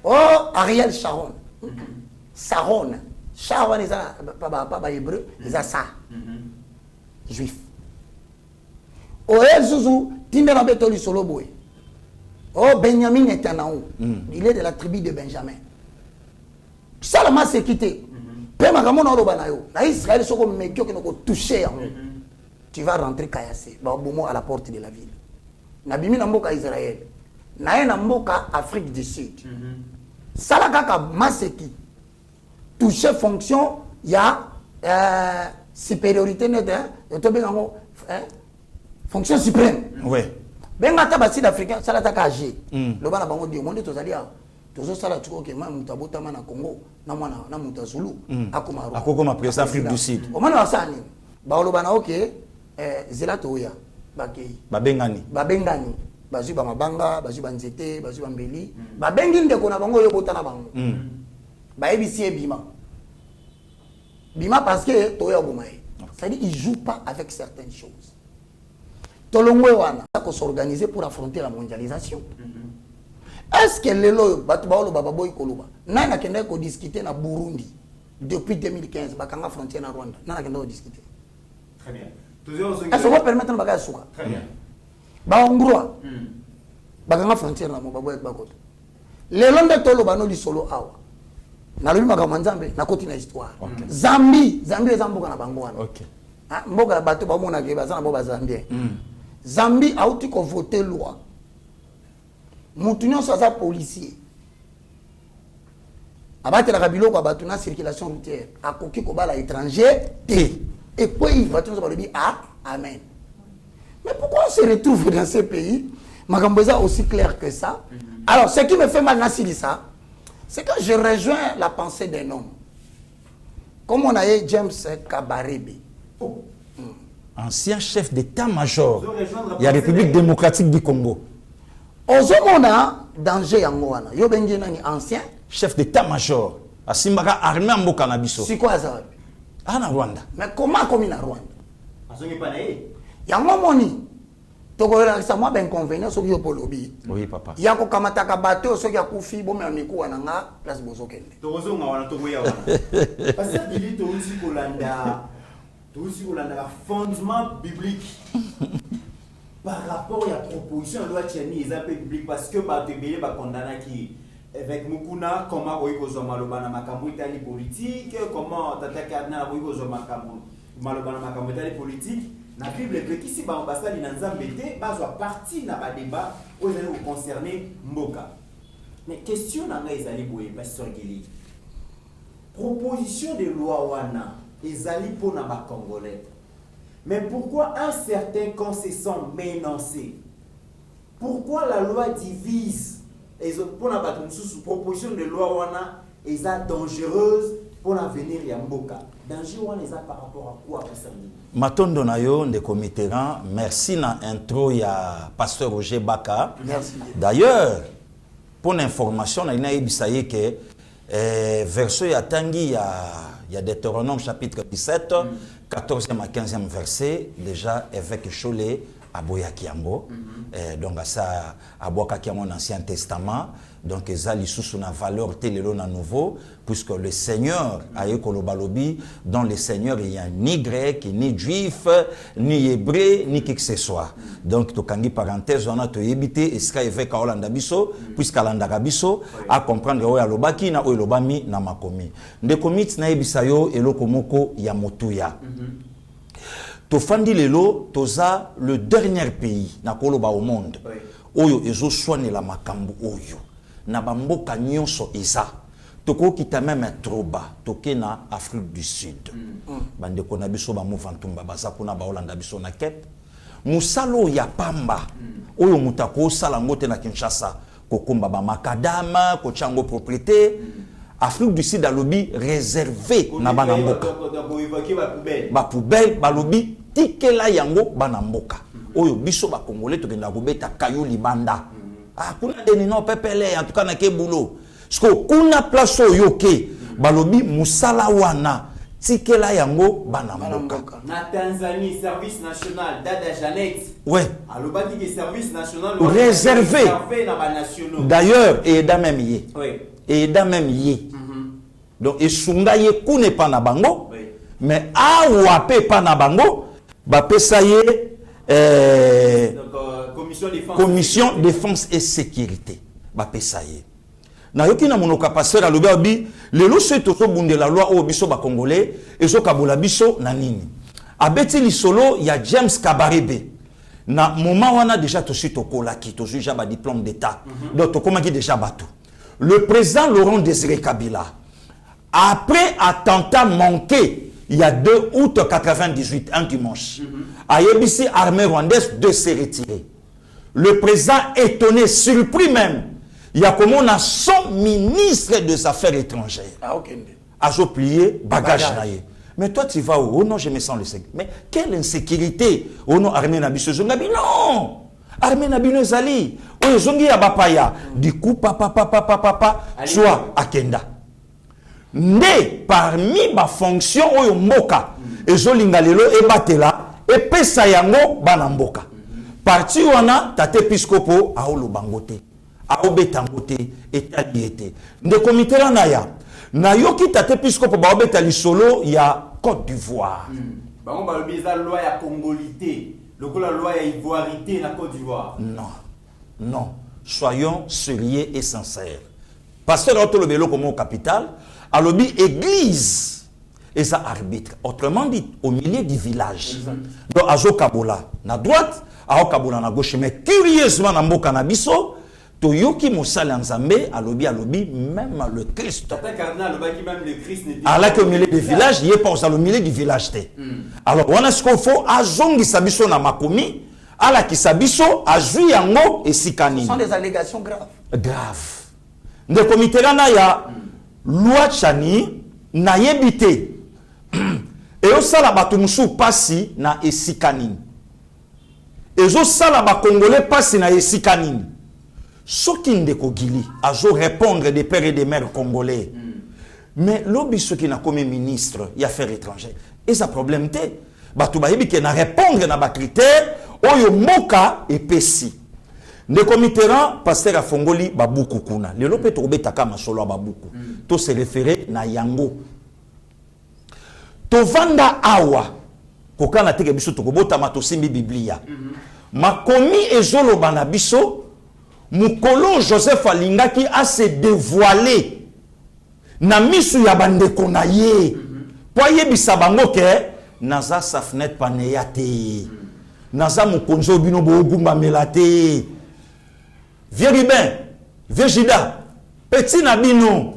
[SPEAKER 3] Oh, Ariel Sharon. Saron, Sharon est pas hébreu, ils ont ça. Juif. Oh, Zouzou, Timera Betoli Soloboé. Oh, Benjamin Netanyahu, il est de la tribu de Benjamin. Salama s'est quitté. Pema Ramon Orobanayo, na Israël, ce qu'on me dit que nous touché, tu vas rentrer Kayassé, à la porte de la ville. Nabimi Namboka Israël, Naye Namboka Afrique du Sud. Salakaka Maseki. Toucher fonction, il y a supériorité nette, fonction suprême.
[SPEAKER 4] Oui.
[SPEAKER 3] Ben basi d'Africain, ça l'attaque à G. Le bana bango di monde tous alia. Tous ça la tuko ke ma mutabota mana Congo, na mwana na mutazulu, akomaru.
[SPEAKER 4] Akokoma président Afrique du Sud.
[SPEAKER 3] O mana wasani. Ba lo bana OK, zelato ya bakei. Babengani. Bazu ba mabanga, bazu ba nzete, bazu ba mbeli. Babengi ndeko na bango yo botana bango. Baebisi Bima. Bima parce que Toya Boumaï. C'est-à-dire qu'il ne joue pas avec certaines choses. Tolongwe wana a s'organiser pour affronter la mondialisation. Est-ce que lelo Batubaolo Bababoy Koluba n'a qu'à discuter na Burundi depuis 2015 bakanga frontière na Rwanda n'a qu'à discuter.
[SPEAKER 6] Très bien.
[SPEAKER 3] Est-ce qu'on va permettre un bagage souka?
[SPEAKER 6] Très bien.
[SPEAKER 3] Ba Hongrois bakanga frontière na Mobaboy Bakoto. Le londe tolo bano li solo awa. Na lobi makambo nzambe na koti na histoire. Zambie eza mboka na bango wana.
[SPEAKER 4] OK.
[SPEAKER 3] Ah mboka bato ba mona ke baza na boba Zambie. Zambie a outi ko voter loi. Mutu nyonso aza policier. Abatela kabilo kwa bato na circulation routière. Akoki ko bala étranger T. Et puis bato nyonso balobi amen. Mais pourquoi on se retrouve dans ces pays? Makamboza aussi clair que ça. Alors, ce qui me fait mal, ça, c'est que je rejoins la pensée d'un homme. Comme on a eu James Kabarebe.
[SPEAKER 4] Ancien chef d'état-major de la République démocratique du Congo.
[SPEAKER 3] Ozomona danger yangoana. Yo bengi nani ancien
[SPEAKER 4] chef d'état-major. Asimbaka armée en Bokanabiso.
[SPEAKER 3] C'est quoi ça?
[SPEAKER 4] Ah, na Rwanda.
[SPEAKER 3] Mais comment comme na Rwanda?
[SPEAKER 6] Azongi pa na ye.
[SPEAKER 3] Yango moni. Tokola sa moi ben convenir soki yo polobi.
[SPEAKER 4] Oui papa.
[SPEAKER 3] Ya ko kamata ka bateau soki akufi bo me miku wana nga place bozokende.
[SPEAKER 6] Tozonga wana tokoya wana. Parce que Billy Tousi Kolanda la fondement biblique par rapport à la proposition de loi Tchani est un peu biblique parce que bah te ba condamné qui avec Mukuna comment oyi ko zoma lobana makambo itali politique comment tata cardinal oyi ko zoma makambo malobana makambo itali politique. La Bible est que si ba basali na nzambe te bazwa partie na ba débat où ils allaient concerner Mboka. Mais question na nga ezali boye pasteur Gili. Proposition de loi wana ezali pour na ba congolais. Mais pourquoi un certain camp se sent menacé? Pourquoi la loi divise? Et pour na ba sous proposition de loi wana est dangereuse pour l'avenir ya Mboka. Danger wana eza par rapport à quoi pasteur Gili?
[SPEAKER 4] Matondo na yo ndeko Mitterrand, merci na intro ya pasteur Roger Baka.
[SPEAKER 3] Merci.
[SPEAKER 4] D'ailleurs, pour l'information, na ibisaye que verset ya tangi ya Deutéronome chapitre 17, 14e à 15e verset, déjà évêque Cholet aboyaki yango. Donc ça aboyaki yango dans l'Ancien Testament. Donc ça lisusu na valeur telelo na nouveau puisque le Seigneur aye kolobalobi dans le Seigneur il y a ni grec ni juif ni hébreu ni qui que ce soit. Donc to kangi parenthèse on a to yebité eska évêque Olanda biso puisque Olanda biso à comprendre oya lobaki na oya lobami na makomi. Ndeko mit na yebisa yo eloko moko ya motuya. Tofandi lelo toza le dernier pays na koloba au monde. Oyo ezo soigner la makambo oyo. Na bamboka nyonso eza toko kita même trop bas toke na Afrique du Sud bande ko na biso ba movantumba baza kuna ba Holanda biso na Cape musalo ya pamba oyo mutako sala ngote na Kinshasa kokomba ba makadama ko chango propriété Afrique du Sud alobi réservé na bana mboka ba poubelle balobi tikela yango bana mboka oyo biso ba congolais tokenda kobeta kayo libanda. Ah, kuna deni no pepele en tout cas na ke boulot. Sko kuna place yoke balobi musala wana tikela yango bana mboka.
[SPEAKER 6] Na Tanzanie service national Dada Janet.
[SPEAKER 4] Ouais.
[SPEAKER 6] Alobaki que service national
[SPEAKER 4] réservé
[SPEAKER 6] na ba nationaux.
[SPEAKER 4] D'ailleurs et da même yé.
[SPEAKER 6] Oui.
[SPEAKER 4] Et da même yé. Donc et sunga ye kune pa na bango.
[SPEAKER 6] Oui.
[SPEAKER 4] Mais awa pe pa na bango ba pesa ye Commission défense et sécurité. Ba pesaye. Na yoki na monoka pasteur alobi le lo se to bunde la loi o biso ba congolais et so kabola biso na nini. Abeti li solo ya James Kabarebe. Na moment wana déjà to si to kola ki to déjà ba diplôme d'état. Donc to komaki déjà bato. Le président Laurent Désiré Kabila après attentat manqué il y a 2 août 98 un dimanche. A yebisi armée rwandaise de se retirer. Le président étonné, surpris même, il y a comme on a son ministre des Affaires étrangères.
[SPEAKER 3] Ah, ok.
[SPEAKER 4] A plié bagage naïe. Mais toi tu vas où? Oh non, je me sens le sec. Mais quelle insécurité? Oh non, armée nabiso zongabi non. Armée nabino zali. Oh zongi ya bapaya. Du coup papa soit akenda. Né parmi ma fonction oyo mboka ezolinga lelo ebatela epesa yango bana mboka parti wana tate episcopo aolo bangote aobetangote etaliete ndeko Mitterrand na ya na yoki tate episcopo baobeta lisolo ya Côte d'Ivoire
[SPEAKER 6] bango balobi eza loi ya congolité lokola loi ya ivoirité na Côte d'Ivoire.
[SPEAKER 4] Non soyons sérieux et sincères. pasteur a le vélo comme au capital, a lobby église et ça arbitre. Autrement dit, au milieu du village. Donc, Azo Kabola, na droite, Azo Kabola na gauche. Mais curieusement, na mboka na biso, Toyoki Moussal Nzambe, a lobby, même le Christ. Alors qu'au milieu du village, il n'y a pas au milieu du village. Alors, on a ce qu'il faut, Azongi Sabiso na Makomi, ala ki Sabiso, Azui Yango et Sikani.
[SPEAKER 3] Ce sont des allégations graves.
[SPEAKER 4] Grave. De comité na ya loi chani na yebite. Et au sala batumusu pasi na Esikani. Et au sala ba congolais pasi na Esikani. Ce qui ne gili, à répondre des pères et des mères congolais. Mais l'obi ce qui n'a comme ministre, il y a affaires étrangères. Et ça problème te, batu bayebi qui n'a répondre na ba critères, oyo moka et pesi. Ne comiteran pasteur afongoli babuku kuna. Le lope to betaka masolo babuku. To se référer na yango. To vanda awa. Kokana teke biso to kobota matosimbi biblia. Makomi ezolo bana biso. Mukolo Joseph alingaki a se dévoilé na misu ya bandeko na ye po yebisa bango ke naza safnet paneya te naza mukonzo bino boogumba melate vieux Ribin vieux Jida petit na bino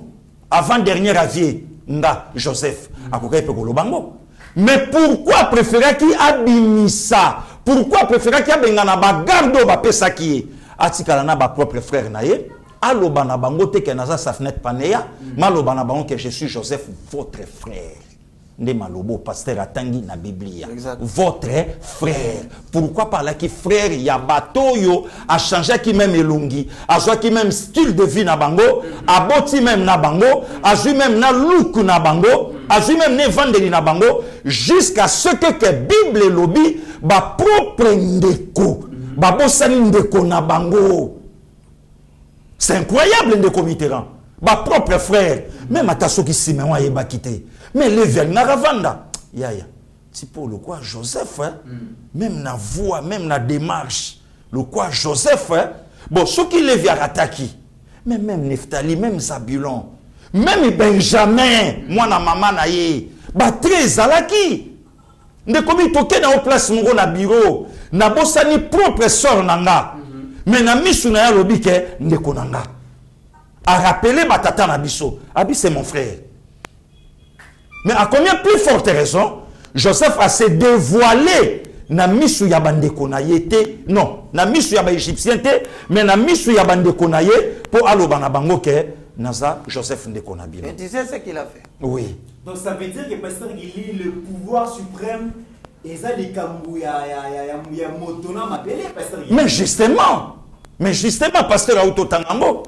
[SPEAKER 4] avant dernier avier nga Joseph akokai pe kolobango. Mais pourquoi préférer qui abimisa? Pourquoi préférer qui abengana ba gardo ba pesaki? Atikala na ba propre frère na ye, aloba na bango te ke naza safnet paneya, maloba na bango que je suis Joseph votre frère. Nde malobo pasteur atangi na Biblia. Votre frère. Pourquoi par là qui frère ya batoyo a changé qui même elongi, a joa qui même style de vie na bango, a boti même na bango, a joui même na look na bango, a joui même ne vendeli na bango jusqu'à ce que Bible lobby ba propre ndeko. C'est incroyable de comiteran. Ba propre frère. Même à ta qui si mais on y quitté. Mais les vers na ravanda. Yaya. C'est pour le quoi Joseph hein? Même na voix, même na démarche. Le quoi Joseph hein? Bon, ceux qui les via attaquer. Mais même Neftali, même Zabulon, même Benjamin, moi na maman na ye. Ba très alaki. Ne komi toke na place ngo na bureau. Na bosani propre sort nanga. Mais na misu na ya lobi ke ndeko nanga. A rappeler batata na biso. Abi c'est mon frère. Mais à combien plus forte raison Joseph a se dévoilé na misu ya bandeko na yete. Non, na misu ya ba égyptien te, mais na misu ya bandeko na ye pour aloba na bango ke naza Joseph ndeko na bino.
[SPEAKER 3] Et tu sais ce qu'il a fait?
[SPEAKER 4] Oui.
[SPEAKER 6] Donc ça veut dire que pasteur Guili, le pouvoir suprême,
[SPEAKER 4] mais justement, pasteur Auto Tangango,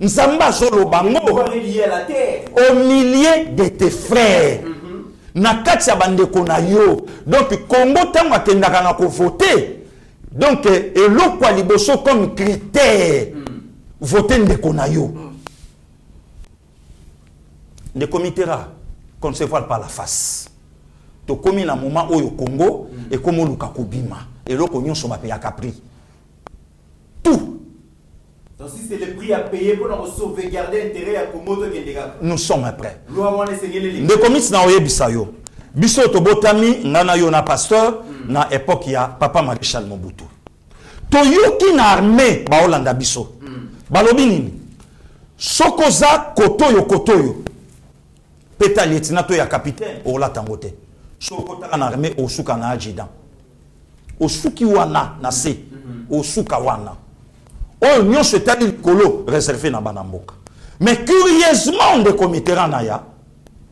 [SPEAKER 4] Nzamba Solo Bango, au milieu de tes frères, Nakatia Bandeko na yo, donc Congo Tanga Kendaka na ko voter, donc et l'okwa liboso comme critère, voter Ndeko na yo. Ne comitera qu'on ne se voile pas la face. To komi na moment où au Congo et comme luka kobima et le konyo so ba payer capri tout.
[SPEAKER 6] Donc si c'est le prix à payer pour nous sauvegarder l'intérêt à Komodo Kendeka.
[SPEAKER 4] Nous sommes prêts. De komis na oyebisa yo. Biso to botami ngana yo na pasteur na époque ya papa Maréchal Mobutu. To yoki na armée ba Holanda biso. Balobi nini? Sokoza kotoyo. Peta lieutenant to ya capitaine o la tangote. Sokota na armée osuka na adjudant. Osuki wana na se. Osuka wana. O nyonso tali kolo réservé na banamboka. Mais curieusement de comité ranaya,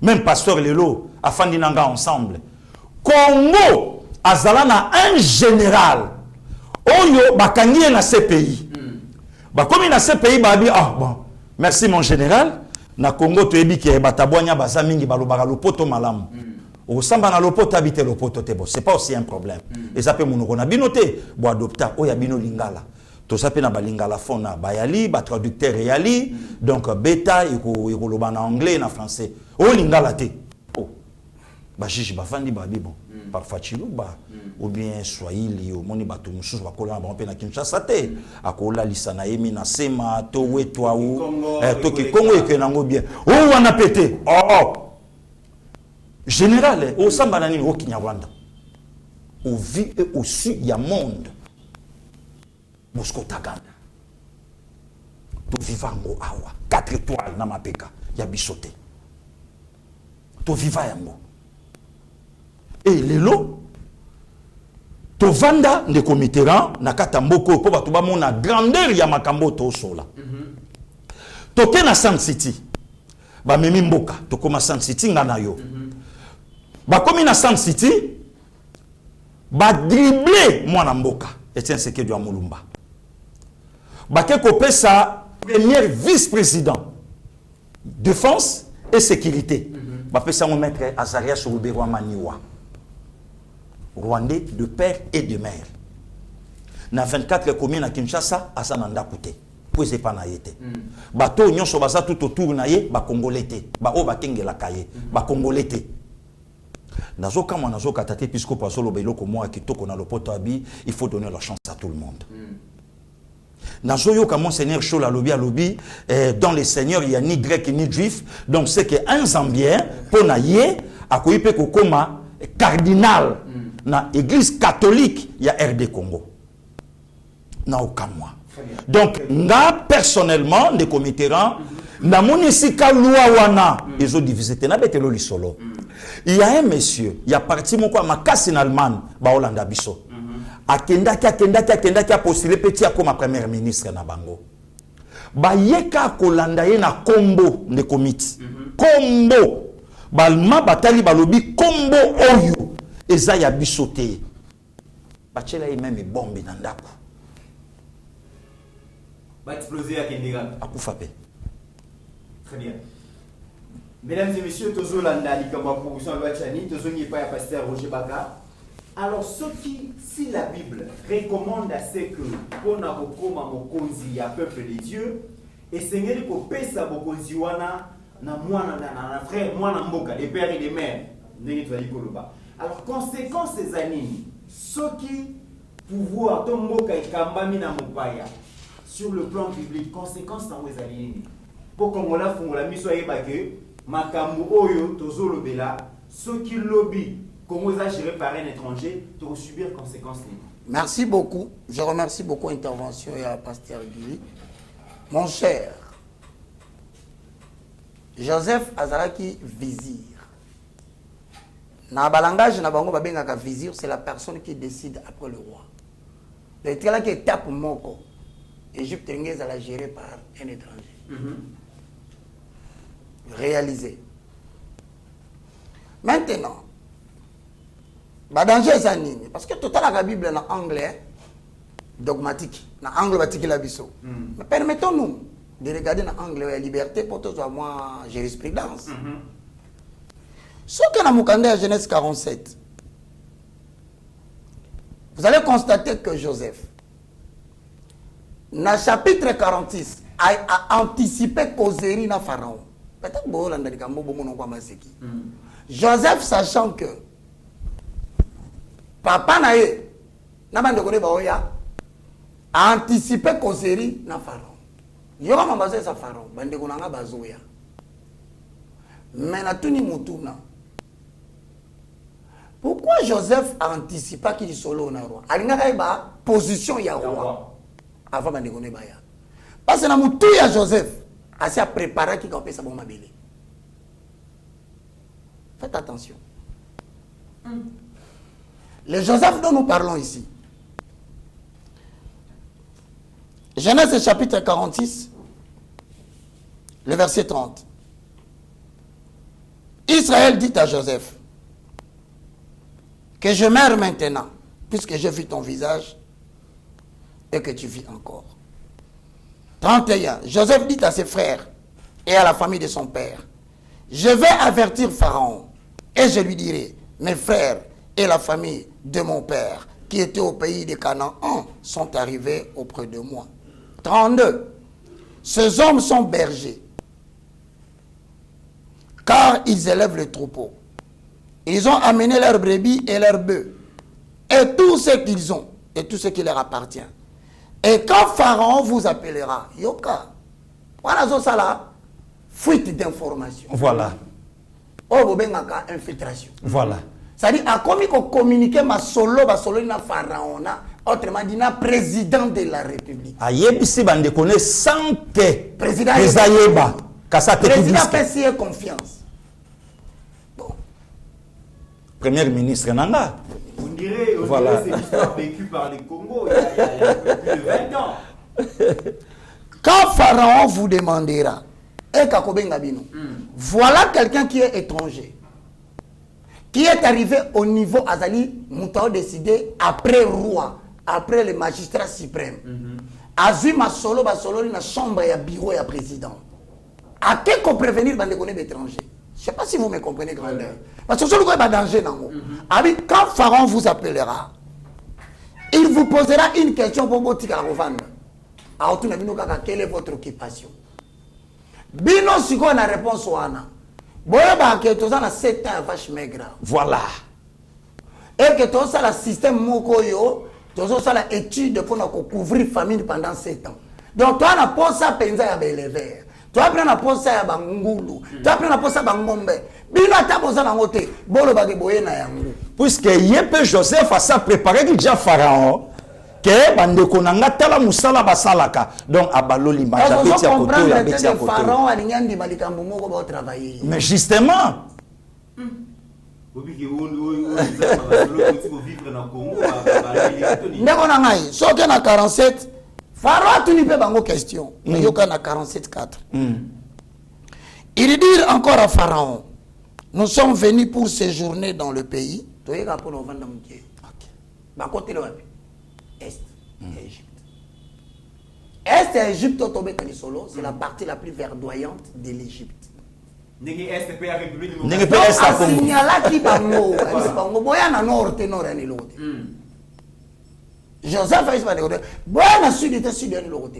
[SPEAKER 4] même pasteur Lelo afandi nanga ensemble. Congo azala na un général. Oyo bakangi na CPI. Ba komi na CPI ba bi ah bon. Merci mon général. Na Congo to ebi ki batabwanya baza mingi balobaka lopoto malamu. Au samba na lopoto habite lopoto te bo. C'est pas aussi un problème. Et ça peut monoko na binoté bo adopta o ya bino lingala. To ça peut na balingala fona bayali ba traducteur yali donc beta iko loba na anglais na français. O lingala te. Oh. Ba jiji ba fandi ba bi bon. parfois Chiluba ou bien Swahili ou moni bato mususu bakola ba na Kinshasa te akola lisana yemi na sema to wetwa ou to ki Congo e nango bien o wana pété général o samba na nini o Kinyarwanda au vie et au sud ya monde Moscou Taganda to vivango awa 4 étoiles na mapeka ya bisote to viva yango et lelo to vanda de comiteran na kata mboko po bato ba mona grandeur ya makambo to sola to ke na Sun City ba memi mboka to koma Sun City ngana yo ba komi na Sun City ba dribbler mwana mboka Etienne Tshisekedi wa Mulumba ba ke kopesa premier vice-président défense et sécurité ba pesa mon maître Azarias Rubero Maniwa Rwandais de père et de mère na 24 communes à Kinshasa asananda koute poze pa na yete bato nyonso baza tout autour na ye ba congolais te ba o batengela kaye ba congolais te nazo kama nazo katate puisque pasolo beloko moi kitoko na lopoto abi il faut donner la chance à tout le monde nazo yo comme monseigneur Chola lobby dans les seigneurs il y a ni grec ni juif donc c'est que un zambien pour na ye akoyipe kokoma cardinal na église catholique il y a RD Congo na okamwa donc nga personnellement de comiteran na monisika loi wana ezo divisé na betelo lisolo il y a un monsieur il y a parti moko makasi en Allemagne ba Hollande biso akendaki a postulé petit comme premier ministre na bango ba yeka kolanda ye na kombo de comité kombo balma batali balobi kombo oyo eza ya biso te bachela ye même bombe na ndako
[SPEAKER 6] va exploser à Kendiga.
[SPEAKER 4] Akufa pe.
[SPEAKER 6] Très bien. Mesdames et messieurs, Tozo Landa, Likamba Promotion Loachani, Tozo Niepa et Pasteur Roger Baka. Alors, ce qui, si la Bible recommande à ce que pour Nabokoma Mokonzi, il y a peuple des dieux, et Seigneur, pour Pesa Mokonzi Wana, na frère, Mwana Mboka, les pères et les mères, alors, conséquence ces années, ce qui pouvoir, ton Mboka et Kambami na Mopaya, sur le plan public, conséquences dans les alignés. Pour qu'on la fonde la mission et Makambu Oyo, Tozo Lobela, ceux qui lobby, comment ça géré par un étranger, doivent subir conséquences.
[SPEAKER 3] Merci beaucoup. Je remercie beaucoup l'intervention et à Pasteur Guy. Mon cher, Joseph Azaraki Vizir. Dans le langage, vizir, c'est la personne qui décide après le roi. Le travail qui est tape moko. Égypte elle a géré par un étranger. Réalisé. Maintenant, le danger est ça. Parce que tout à la Bible est en anglais dogmatique. En anglais, c'est la biso. Mais permettons-nous de regarder en anglais la liberté pour tous avoir jurisprudence. Ce que nous avons à Genèse 47, vous allez constater que Joseph, dans le chapitre 46, a anticipé causerie dans Pharaon. Peut-être que Joseph, sachant que papa nae, a anticipé causerie dans Pharaon. Il y a un basé sur Pharaon, mais na tuni mutuna. Pourquoi Joseph a anticipé qu'il solo na roi? Il y a une position ya roi. Avant de ne pas parce que dans tout ya Joseph a préparé qui compte sa bombe belé. Faites attention. Le Joseph dont nous parlons ici. Genèse chapitre 46, le verset 30. Israël dit à Joseph que je meurs maintenant, puisque j'ai vu ton visage et que tu vis encore. 31. Joseph dit à ses frères et à la famille de son père, je vais avertir Pharaon et je lui dirai, mes frères et la famille de mon père qui étaient au pays de Canaan sont arrivés auprès de moi. 32. Ces hommes sont bergers, car ils élèvent le troupeau. Ils ont amené leurs brebis et leurs bœufs. Et tout ce qu'ils ont. Et tout ce qui leur appartient. Et quand Pharaon vous appellera, Yoka, voilà ça là, fuite d'informations.
[SPEAKER 4] Voilà.
[SPEAKER 3] Oh, vous avez une infiltration.
[SPEAKER 4] Voilà.
[SPEAKER 3] C'est-à-dire, à commis qu'on communique ma solo, na Pharaon, autrement dit, na président de la République.
[SPEAKER 4] Ayebisi bande connaît sans que
[SPEAKER 3] président
[SPEAKER 4] Yeba, Kassate
[SPEAKER 3] président fait confiance. Bon.
[SPEAKER 4] Premier ministre Nanga.
[SPEAKER 6] On dirait,
[SPEAKER 4] Voilà.
[SPEAKER 6] c'est l'histoire vécue par les Congo il y a plus de 20 ans.
[SPEAKER 3] Quand Pharaon vous demandera, voilà quelqu'un qui est étranger, qui est arrivé au niveau Azali, Moutao décidé après roi, après le magistrat suprême. Azuma solo, basolo, dans la chambre, il y a bureau, il y a président. À quel qu'on prévenir les étrangers? Je ne sais pas si vous me comprenez, grandeur. Parce que ce n'est pas danger. Quand Pharaon vous appellera, il vous posera une question pour vous dire quelle est votre occupation. Bino si on a réponse wana. Boyeba que tu as 7 ans vache maigre.
[SPEAKER 4] Voilà.
[SPEAKER 3] Et que tu as le système mokoyo, tu as la étude pour couvrir famille pendant 7 ans. Donc tu as la pose ça penza ya belever. Tu as pris la pose ça ya bangulu. Tu as pris la pose ça bangombe. Bino ta pose na ngote. Bolo ba boye na yangu.
[SPEAKER 4] Puisque Yepé Joseph a ça préparé déjà Pharaon. Que bande konanga tala musala basalaka donc abaloli manja petit à côté ya petit à côté
[SPEAKER 3] Pharaon alingandi malikambo moko ba travailler
[SPEAKER 4] mais justement
[SPEAKER 3] ndeko na ngai soki na 47 Pharaon tuni pe bango question mais yoka na 47:4 il dit encore à Pharaon nous sommes venus pour séjourner dans le pays toyeka pour nous vendre mukie ba côté le wapi Est Égypte. Est et Égypte, c'est la partie la plus verdoyante de l'Égypte. Joseph a dit que sud était sud de l'autre.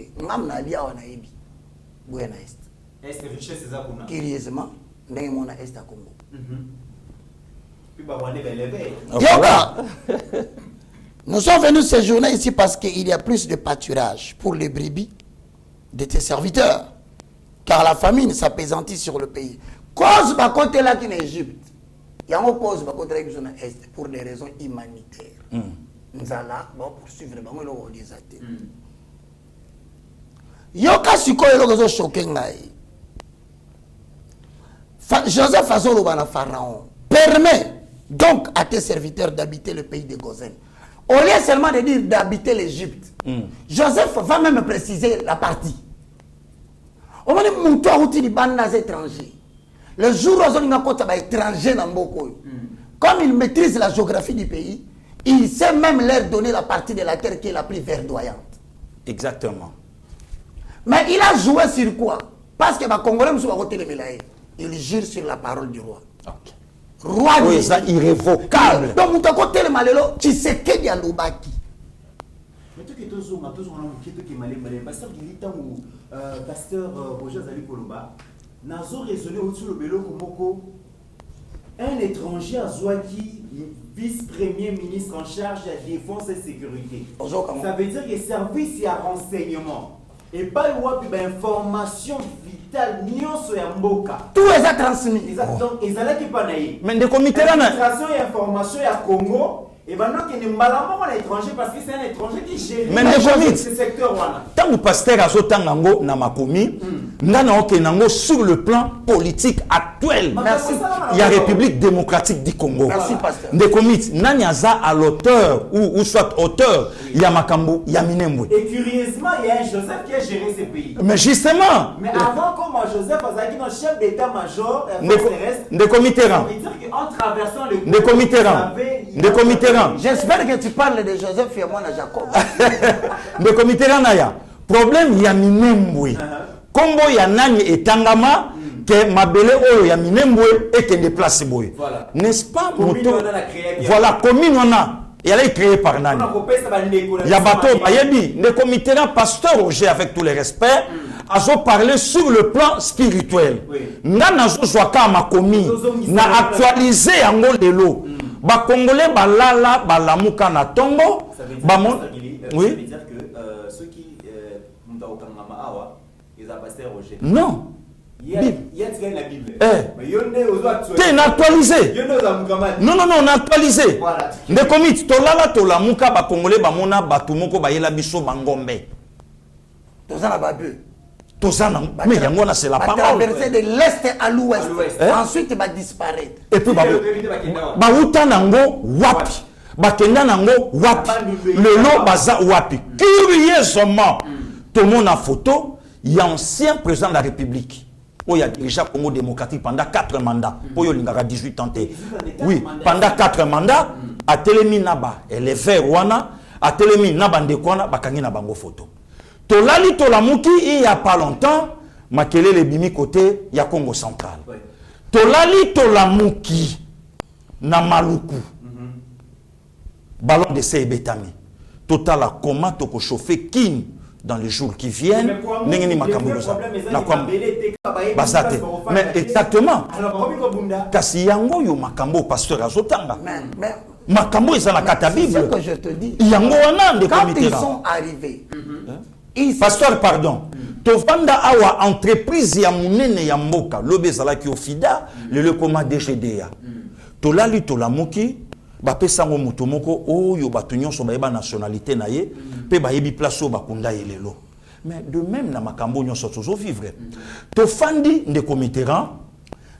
[SPEAKER 3] Est richesse curieusement, nous avons Est à Congo. Nous sommes venus séjourner ici parce qu'il y a plus de pâturage pour les brebis de tes serviteurs. Car la famine s'apaisantit sur le pays. Cause par côté là qui est Égypte. Il y a une cause par côté là qui est Est pour des raisons humanitaires. Nous allons poursuivre les athées. Yoka siko est choqué. Joseph Azolobana Pharaon permet donc à tes serviteurs d'habiter le pays de Gozen. Au lieu seulement de dire d'habiter l'Égypte, Joseph va même préciser la partie. On va dire que les bandes étrangers. Le jour où on a des étrangers dans beaucoup, comme il maîtrise la géographie du pays, il sait même leur donner la partie de la terre qui est la plus verdoyante.
[SPEAKER 4] Exactement.
[SPEAKER 3] Mais il a joué sur quoi? Parce que les Congolais il jure sur la parole du roi.
[SPEAKER 4] Okay.
[SPEAKER 3] Roi
[SPEAKER 4] oui, ça irrévocable.
[SPEAKER 3] Donc, tu sais qu'il y a l'Obaki.
[SPEAKER 6] Mais tu es pasteur Roger Zali Koloba, Nazo raisonné au-dessus de Bélo Komoko, un étranger à Zouaki, vice-premier ministre en charge de la défense et sécurité. Ça veut dire que service et renseignement. Et pas information vitale, nyonso ya mboka.
[SPEAKER 3] Tout est transmis.
[SPEAKER 6] Donc, ils allaient qui panaï.
[SPEAKER 4] Mais de comité
[SPEAKER 6] administration et information ya Congo. Et maintenant qu'il est malheureusement à l'étranger parce que c'est un étranger qui gère ce secteur.
[SPEAKER 4] Tant que pasteur a sotangango na makomi, nana okenango sur le plan politique actuel. Il y a République démocratique du Congo.
[SPEAKER 3] Merci pasteur.
[SPEAKER 4] De comité naniaza à l'auteur ou soit auteur, il y a Makambo, il y a Minembwe.
[SPEAKER 6] Et curieusement, il y a un Joseph qui a géré ce pays.
[SPEAKER 4] Mais justement.
[SPEAKER 6] Mais avant comme Joseph Azaki, notre chef d'état-major,
[SPEAKER 4] de comité rang.
[SPEAKER 6] En traversant le
[SPEAKER 4] de comité rang. De comité rang.
[SPEAKER 3] J'espère que tu parles de Joseph et moi de Jacob.
[SPEAKER 4] De comité rang naya. Problème il y a Minembwe. Combo il y a nani et Tangama que mabele oyo ya Minembwe et que déplace boy. N'est-ce pas moto? Voilà commune on a. Et elle est créée par Nani. Il y a bateau, Ayebi, le comité là, pasteur Roger, avec tous les respects, azo parler sur le plan spirituel. Nga nazo zwaka makomi na actualiser yango lelo. Ba Congolais balala balamuka na tongo. Ba mon oui.
[SPEAKER 6] Ça veut dire que ceux qui
[SPEAKER 4] non.
[SPEAKER 6] Il y a la Bible.
[SPEAKER 4] T'es actualisé. Non, on a actualisé. Ne commit, tolala tola muka ba Congolais ba mona batumoko ba yela biso bangombe.
[SPEAKER 3] Tozana babu.
[SPEAKER 4] Tozana, mais yango na c'est la parole.
[SPEAKER 3] Traverser de l'est à l'ouest. Ensuite il va disparaître.
[SPEAKER 4] Et puis ba uta nango wapi. Ba kenda nango wapi. Le lot baza wapi. Curieusement, tout le monde a photo, il y a ancien président de la République. Il a dirigé le Congo démocratique pendant 4 mandats. Il a 18 ans. Oui, pendant 4 mandats, à Télémi Naba, et les verts Wana, à Télémi Naba Ndekwana, Bakangi Nabango photo. Tolali Tolamuki, il n'y a pas longtemps, Makele le Bimi côté, il y a Congo central. Tolali Tolamuki, Namaluku, ballon de Seibetami. Total a comment toko chauffer Kin dans les jours qui viennent. Mais exactement. Kasi yango yo makambo pasteur azotanga. Makambo ils la kata Bible.
[SPEAKER 3] C'est ce que je te dis.
[SPEAKER 4] Yango wana de
[SPEAKER 3] quand ils sont arrivés.
[SPEAKER 4] Pasteur pardon. Tovanda awa entreprise ya munene ya mboka lobe zalaki ofida le koma DGDA. Tolali tolamuki ba pesango mutu moko oyo batu nyonso bayeba nationalité na ye pe bayebi place o bakunda yelelo. Mais de même na makambo nyonso tozo vivre. To fandi ndeko Mitterrand,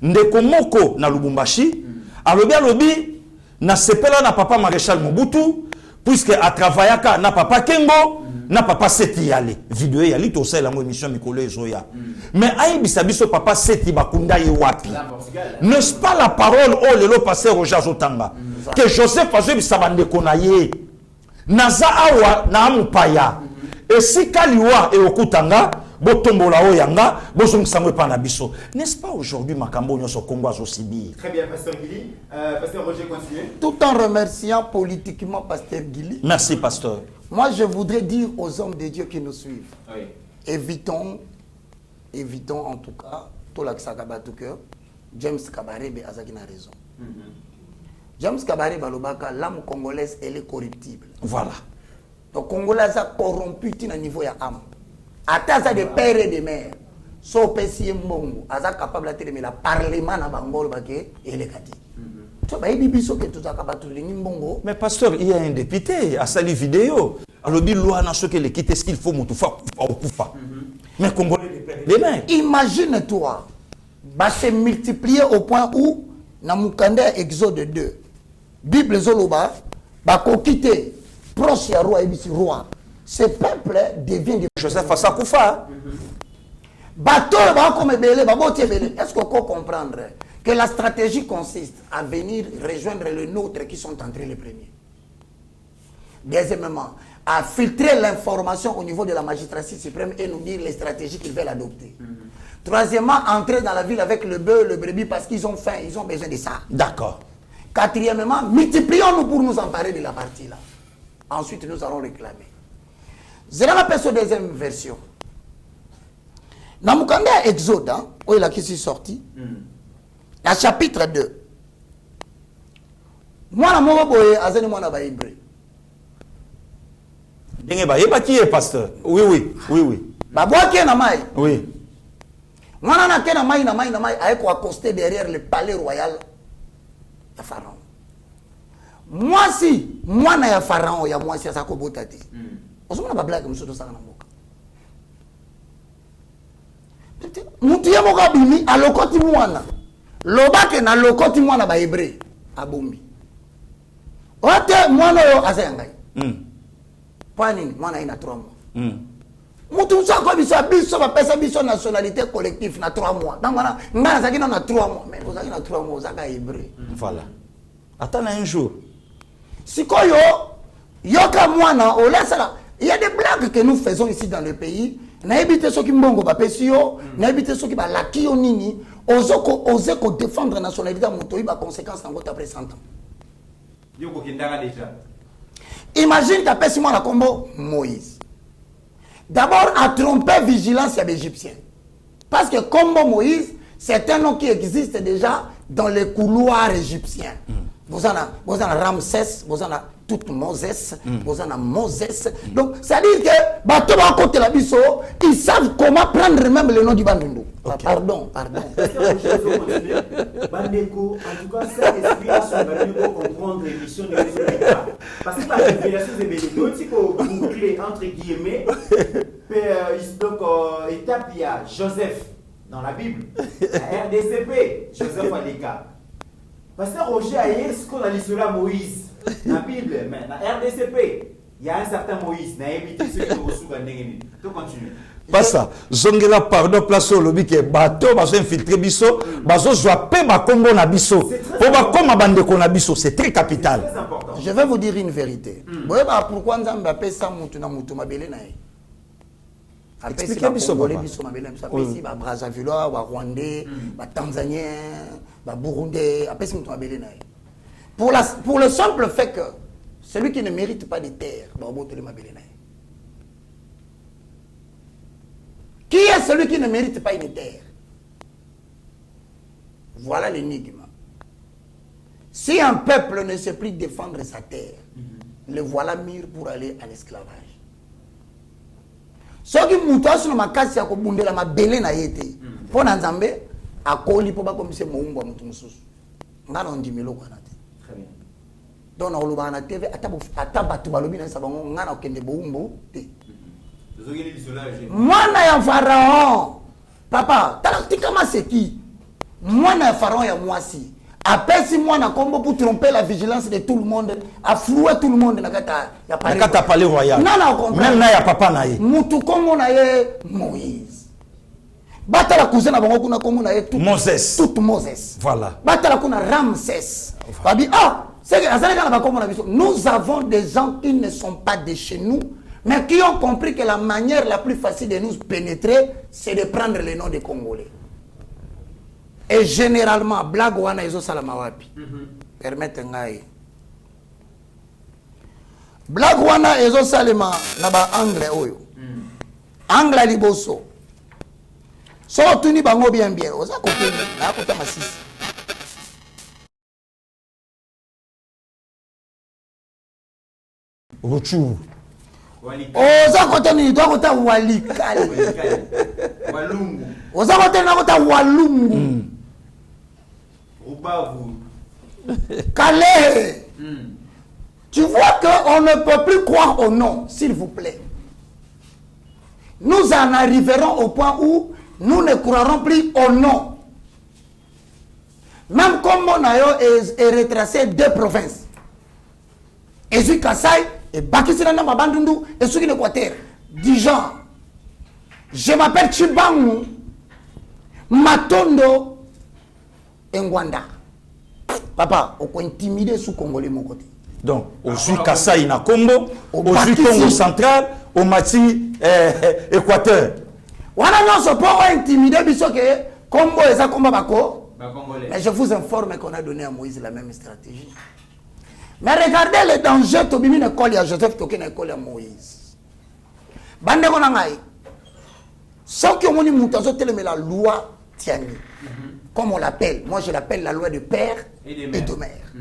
[SPEAKER 4] ndeko moko na Lubumbashi, alobi na sepela na papa Maréchal Mobutu puisque a travaillaka na papa Kengo na papa Seti yale. Vidéo yali to sala mo émission mikolo ezoya. Mais aïbisa biso papa Seti bakunda ye wapi. N'est-ce pas la parole oh lelo passer au Jazotanga que Joseph Azwe Sabande konaye naza awa na amupaya et si kaliwa et okutanga botombola oyanga bosungsango pa na biso. N'est-ce pas aujourd'hui makambo nyoso Congo azosibir.
[SPEAKER 6] Très bien pasteur Guili, pasteur Roger continue.
[SPEAKER 3] Tout en remerciant politiquement pasteur Guili.
[SPEAKER 4] Merci pasteur.
[SPEAKER 3] Moi je voudrais dire aux hommes de Dieu qui nous suivent.
[SPEAKER 6] Oui.
[SPEAKER 3] Évitons en tout cas Tolak Sakabatu cœur James Kabarebe azaki na raison. James Kabarebe balobaka l'âme congolaise elle est corruptible.
[SPEAKER 4] Voilà.
[SPEAKER 3] Donc Congolais a corrompu à niveau ya âme. Ata ça des pères et des mères. So pesi mbongo aza capable de mais la parlement na bangolo baké ele kati. Tu ba biso que tout akabatu ni mbongo.
[SPEAKER 4] Mais pasteur, il y a un député à sali vidéo. Alors bi loi na ce que le quitter ce qu'il faut mutufa au kufa. Mais Congolais les pères et des mères.
[SPEAKER 3] Imagine-toi va se multiplier au point où na mukanda Exode 2 Bible zoloba ba ko quitter proche ya roi ebisi roi. Ce peuple devient de
[SPEAKER 4] Joseph Asakoufa.
[SPEAKER 3] Bateau va comme belé, est-ce qu'on peut comprendre que la stratégie consiste à venir rejoindre les nôtres qui sont entrés les premiers. Deuxièmement, à filtrer l'information au niveau de la magistrature suprême et nous dire les stratégies qu'ils veulent adopter. Troisièmement, entrer dans la ville avec le bœuf, le brebis parce qu'ils ont faim, ils ont besoin de ça.
[SPEAKER 4] D'accord.
[SPEAKER 3] Quatrièmement, multiplions-nous pour nous emparer de la partie là. Ensuite, nous allons réclamer. Je rappelle cette deuxième version. Dans Mukanda Exode, où il a qui s'est sorti, à chapitre 2. Moi, je suis azani mwana ba hébreu.
[SPEAKER 4] Denge ba yeba qui est pasteur? Oui.
[SPEAKER 3] Ba boa qui na mai.
[SPEAKER 4] Oui.
[SPEAKER 3] Mwana na kena mai na mai ayeko accosté derrière le palais royal de Pharaon. Moi si mwana ya Pharaon ya moi si asako botati. Osoma ba blague musoto sanga na mboka. Mutu ya moka bimi alokoti mwana. Lobake na lokoti mwana ba hébreu abombi. Ote mwana yo azengai. Pani mwana ina 3 mois. Mutu sako biso ba pesa biso nationalité collective na 3 mois. Donc voilà, ngana zaki na 3 mois, mais ozaki na 3 mois ozaka hébreu.
[SPEAKER 4] Voilà. Attends un jour.
[SPEAKER 3] Sikoyo yoka mwana olesala. Il y a des blagues que nous faisons ici dans le pays. Na éviter ceux qui mbongo ba pesio, na éviter ceux qui ba lakio nini, oser ko défendre la nationalité moto ba conséquence en après 100 ans.
[SPEAKER 6] Yoko kindanga déjà.
[SPEAKER 3] Imagine ta pesi moi la combo Moïse. d'abord a trompé vigilance des Égyptiens. Parce que comme Moïse, c'est un nom qui existe déjà dans les couloirs égyptiens. Vous en avez Ramsès, vous en avez tout Moses, vous en avez Moses. Donc, c'est-à-dire que, bateau à côté la biso, ils savent comment prendre même le nom du Bandundu. Okay. Pardon.
[SPEAKER 6] Bandeko, en tout cas, ça explication va comprendre l'émission de l'État. Parce que la révélation des bénédicts, il faut boucler entre guillemets, donc, étape, il y a Joseph dans la Bible, la RDCP, Joseph Aleka. Parce que Roger a eu ce qu'on a dit sur la Moïse, dans la Bible, mais dans la RDCP, il y a un certain Moïse, il y a évité ceux qui ont reçu Bandengeni. Tu continues.
[SPEAKER 4] Pas ça. Zongela pardon place au lobby que bateau va s'infiltrer biso, bazo joapé ba Congo na biso. Pour ba comme bandeko na biso, c'est très capital.
[SPEAKER 6] C'est très important.
[SPEAKER 3] Je vais vous dire une vérité. Pourquoi Nzambe appelle ça mutu na mutu mabele na ye?
[SPEAKER 4] Expliquez biso
[SPEAKER 3] mabele ça ici ba Brazzaville, ba Rwandais, ba Tanzanien, ba Burundais, appelle ça mutu mabele na ye. Pour le simple fait que celui qui ne mérite pas de terre, ba obotele mabele na ye. Qui est celui qui ne mérite pas une terre? Voilà l'énigme. Si un peuple ne sait plus défendre sa terre, le voilà mûr pour aller à l'esclavage. Ce qui mouta sur ma casse, c'est que la mabele na yete. Pour Nzambe, à Koli pour pas comme c'est mon umbo mutu mususu. Ngana on dit melo kwa nate.
[SPEAKER 6] Très bien.
[SPEAKER 3] Donc on le na TV, atabatu balobi na sabango ngana okende bo umbo te. Mwana ya pharaon papa talatika c'est qui mwana ya pharaon ya mwasi apesi mwana kombo pour tromper la vigilance de tout le monde, a floué tout le monde na kata ya
[SPEAKER 4] palais royal. Même na ya papa na ye
[SPEAKER 3] mutu kombo na ye Moïse, batala cousin na bango kuna kombo na ye tout
[SPEAKER 4] Moses,
[SPEAKER 3] tout Moses,
[SPEAKER 4] voilà,
[SPEAKER 3] batala kuna Ramsès. Babi c'est que azalaka na kombo na biso. Nous avons des gens qui ne sont pas de chez nous, mais qui ont compris que la manière la plus facile de nous pénétrer, c'est de prendre le nom des Congolais. Et généralement, blague wana ezo salama wapi. Permettez-moi. Blague wana ezo salama na ba anglais oyo. Anglais liboso. So tuni bango bien bien. Oza kopeni na kota masisi.
[SPEAKER 4] Ruchuru.
[SPEAKER 3] Oza kote ni doa kota walikali.
[SPEAKER 6] Walungu.
[SPEAKER 3] Oza kote na kota walungu.
[SPEAKER 6] Rubavu.
[SPEAKER 3] Calais. Tu vois qu'on ne peut plus croire au nom, s'il vous plaît. Nous en arriverons au point où nous ne croirons plus au nom. Même comme Monayo est retracé deux provinces. Ezui Kassai et Bakisirana Mabandundu et Soukine Équateur. Dijon. Je m'appelle Chibangu Matondo Ngwanda. Papa, on peut intimider sous Congolais mon côté.
[SPEAKER 4] Donc, au Sud Kassai na Congo, au Sud Congo central, au Mati Équateur.
[SPEAKER 3] Voilà, non, ce pas intimider, parce que Congo est ça combat bako. Mais je vous informe qu'on a donné à Moïse la même stratégie. Mais regardez le danger, Tobimi ne colle à Joseph, Toké ne colle à Moïse. Bande konangai. Ceux qui ont mis la loi Tiani, comme on l'appelle, moi je l'appelle la loi de père et de mère.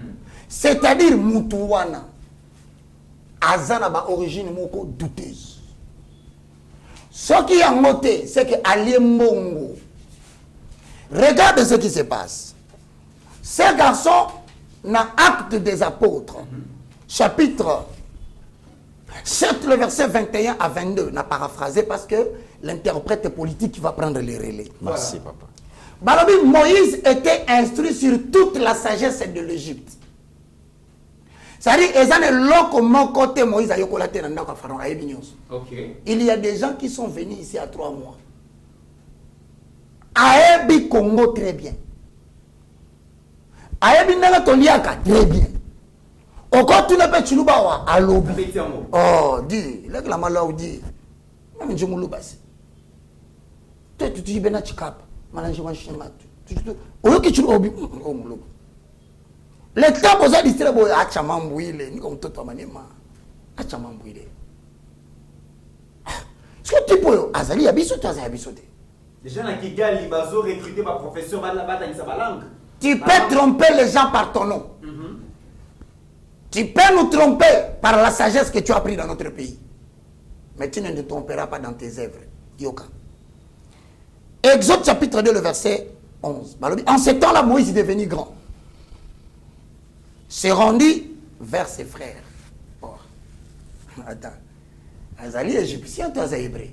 [SPEAKER 3] C'est-à-dire Moutouana, Azana ba origine moko douteuse. Ce qui a noté, c'est que Ali Mongo, regarde ce qui se passe. Ces garçons, dans Acte des Apôtres, chapitre 7, le verset 21 à 22, n'a paraphrasé parce que l'interprète politique va prendre les relais.
[SPEAKER 4] Merci, papa.
[SPEAKER 3] Balobi, Moïse était instruit sur toute la sagesse de l'Égypte. C'est-à-dire, Moïse a il y a des gens qui sont venus ici à 3 mois. Aebi Congo très bien. Aebi Nanga Toliaka très bien. Encore tu ne peux pas à l'obi. Oh, dis, là que la malheur dit. Même je me l'oublie. Tu dis ben chikap, malange wa shima. Oyo ki chulu obi, oh mulubu. Le temps pour ça distraire boy acha mambuile, ni comme toto manema. Acha mambuile. Est-ce que oyo azali ya biso to azali ya biso te.
[SPEAKER 6] Déjà na Kigali bazo recruter ba professeur ba batangisa ba langue.
[SPEAKER 3] Tu peux tromper les gens par ton nom. Tu peux nous tromper par la sagesse que tu as appris dans notre pays. Mais tu ne te tromperas pas dans tes œuvres. Yoka. Exode chapitre 2, le verset 11. En ce temps-là, Moïse est devenu grand. S'est rendu vers ses frères. Oh. Attends. Azali égyptien, toi, Azali hébreu.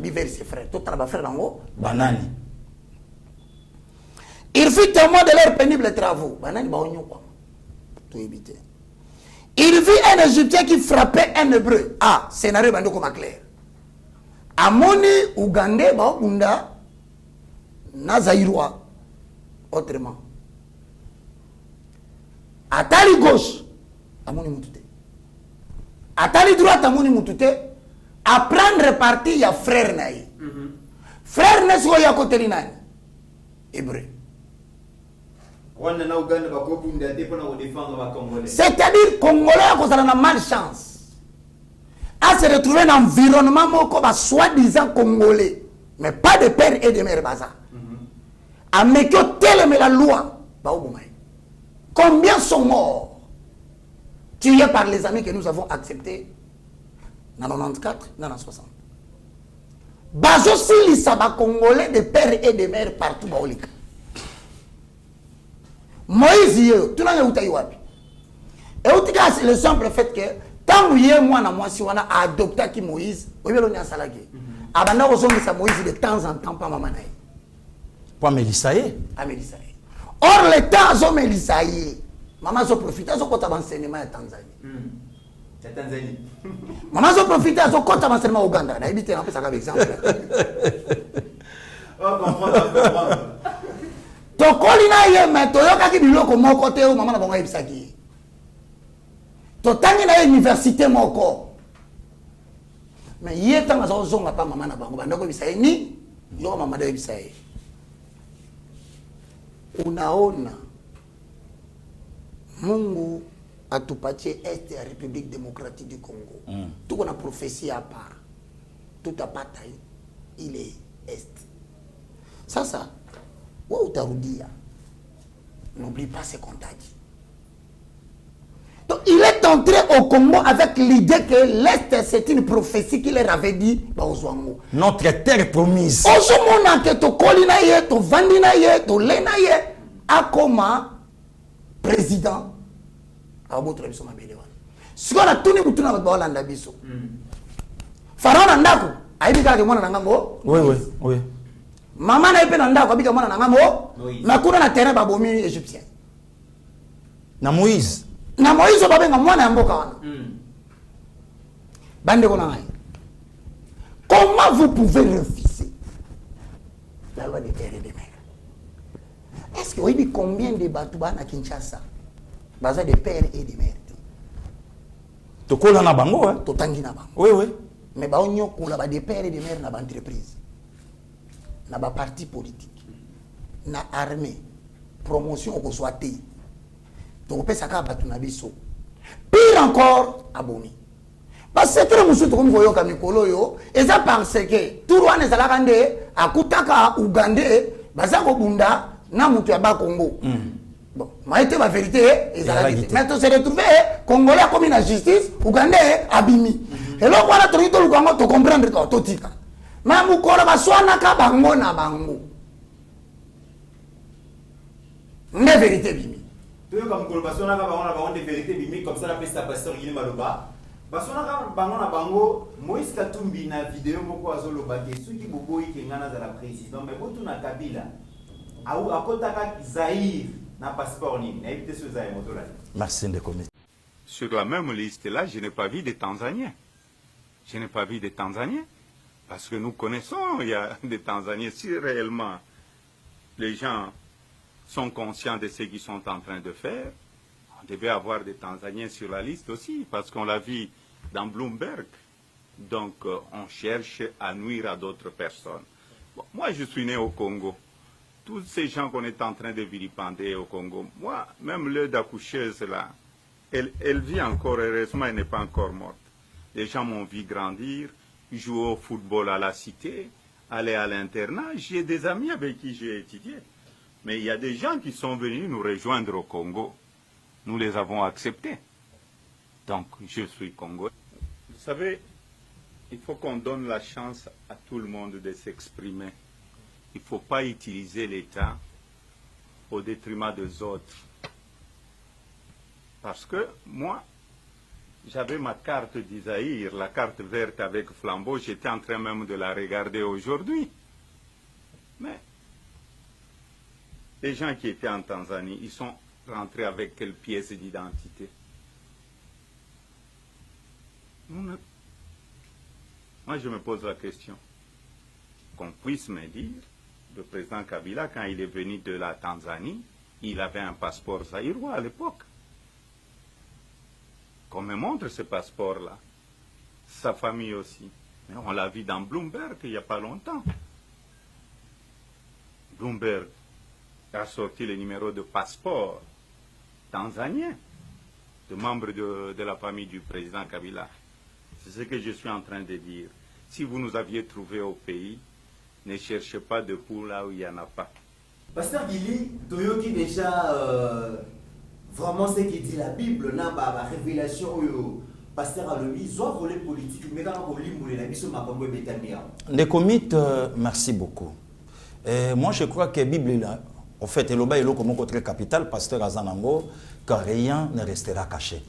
[SPEAKER 3] Il vers ses frères. Tout le frère en haut.
[SPEAKER 4] Banani.
[SPEAKER 3] Il fut témoin de leurs pénibles travaux. Banani, quoi. Tout éviter. Il vit un Égyptien qui frappait un Hébreu. Ah, scénario bando comme clair. Amoni Ougandais Baobunda Nazaïrois. Autrement. Atali gauche, Amoni Moutouté. Atali droite, Amoni Moutouté. À prendre parti, il y a frère Naï. Frère Naï, il y a côté Nani. Hébreu. C'est-à-dire Congolais a malchance à se retrouver dans un environnement soi-disant congolais, mais pas de père et de mère baza. À Mekyo tel la loi. Combien sont morts tués par les amis que nous avons acceptés dans 94, dans 60. Bazo si saba congolais de père et de mère partout baolika. Moïse, tout le monde est wapi. Et au cas c'est le simple fait que tant que yé moi na moi si on a adopté qui Moïse, on veut le salagé. Abanda osongi sa Moïse de temps en temps pas maman naï.
[SPEAKER 4] Pas Mélissaïe.
[SPEAKER 3] Ah Mélissaïe. Or le temps zo Mélissaïe. Maman zo profiter zo kota enseignement en Tanzanie.
[SPEAKER 6] C'est Tanzanie.
[SPEAKER 3] Maman zo profiter zo kota enseignement au Ouganda. Na habité un peu ça comme exemple.
[SPEAKER 6] On comprend.
[SPEAKER 3] Tokoli na ye mais toyoka ki biloko moko te o mama na bonga ebisaki. Totangi na université moko. Mais ye tanga zo zonga pa mama na bango bandako ebisaki ni yo mama de ebisaki. Unaona Mungu atupatie est ya République démocratique du Congo. Tuko na prophétie à part. Tout à bataille il est est. Ça n'oublie pas ce qu'on t'a dit. Donc il est entré au Congo avec l'idée que l'Est c'est une prophétie qu'il leur avait dit.
[SPEAKER 4] Notre terre promise.
[SPEAKER 3] Ozomona ke to kolina ye, to vandina ye, to lena ye, akoma président. Abotre biso mabele wana. Sikola tuni mutuna ba Holanda biso. Pharaon ndako, aibika ke mwana nangambo.
[SPEAKER 4] Oui.
[SPEAKER 3] Maman na epena ndako abika mwana na ngamo na kuna na terrain babomi égyptien
[SPEAKER 4] na Moïse
[SPEAKER 3] babenga mwana ya mboka wana bande kona ngai. Comment vous pouvez refuser la loi des terres et des mers? Est-ce que vous savez combien de batouba na Kinshasa baza de pères et de mères?
[SPEAKER 4] Tokola na bango hein?
[SPEAKER 3] Totangi na bango.
[SPEAKER 4] Oui.
[SPEAKER 3] Mais ba onyo kola ba de pères et de mères na ba entreprise. Na ba parti politique, na armée, promotion au soité. Donc on peut s'accaber à biso. Pire encore, abomi. Parce que très musu to ko yoka mikolo yo, eza parce que tout rwanda ezala kande akutaka Ugandais bazako bunda na mutu ya ba Congo. Bon, maïté la vérité ezala kite. Mais to se retrouver Congolais comme na justice, Ugandais abimi. Et là voilà to rito lukango to comprendre to tika. Mamu kora baswana ka bango na bango. La vérité bimi.
[SPEAKER 6] Tu veux comme baswana ka bango na bango de vérité bimi comme ça la peste pasteur Guillaume Maloba. Baswana ka bango na bango Moïse Katumbi na vidéo moko azoloba ke soki boboyi ke ngana za la président mais botu na Kabila. Au akotaka Zaïre na passeport nini na éviter ce Zaïre moto là.
[SPEAKER 4] Merci de commettre.
[SPEAKER 9] Sur la même liste là, je n'ai pas vu des Tanzaniens. Je n'ai pas vu des Tanzaniens. Parce que nous connaissons, il y a des Tanzaniens, si réellement les gens sont conscients de ce qu'ils sont en train de faire, on devait avoir des Tanzaniens sur la liste aussi, parce qu'on l'a vu dans Bloomberg. Donc, on cherche à nuire à d'autres personnes. Bon, moi, je suis né au Congo. Tous ces gens qu'on est en train de vilipender au Congo, moi, même l'œil d'accoucheuse là, elle vit encore, heureusement, elle n'est pas encore morte. Les gens m'ont vu grandir, jouer au football à la cité, aller à l'internat. J'ai des amis avec qui j'ai étudié. Mais il y a des gens qui sont venus nous rejoindre au Congo. Nous les avons acceptés. Donc, je suis congolais. Vous savez, il faut qu'on donne la chance à tout le monde de s'exprimer. Il ne faut pas utiliser l'État au détriment des autres. Parce que moi, j'avais ma carte d'Isaïr, la carte verte avec flambeau, j'étais en train même de la regarder aujourd'hui. Mais les gens qui étaient en Tanzanie, ils sont rentrés avec quelle pièce d'identité? Moi, je me pose la question. Qu'on puisse me dire, le président Kabila, quand il est venu de la Tanzanie, il avait un passeport zaïrois à l'époque. Qu'on me montre ce passeport-là. Sa famille aussi. Mais on l'a vu dans Bloomberg il n'y a pas longtemps. Bloomberg a sorti le numéro de passeport tanzanien de membres de la famille du président Kabila. C'est ce que je suis en train de dire. Si vous nous aviez trouvé au pays, ne cherchez pas de poules là où il n'y en a pas.
[SPEAKER 6] Pasteur Guili, Toyoki déjà vraiment ce qui dit la Bible, la révélation, Pasteur Alobi, soit volet politique, mais quand on lit la Bible,
[SPEAKER 4] merci beaucoup. Moi je crois que la Bible est là. En fait, il y a comme très capital, Pasteur Azanango, que rien ne restera caché.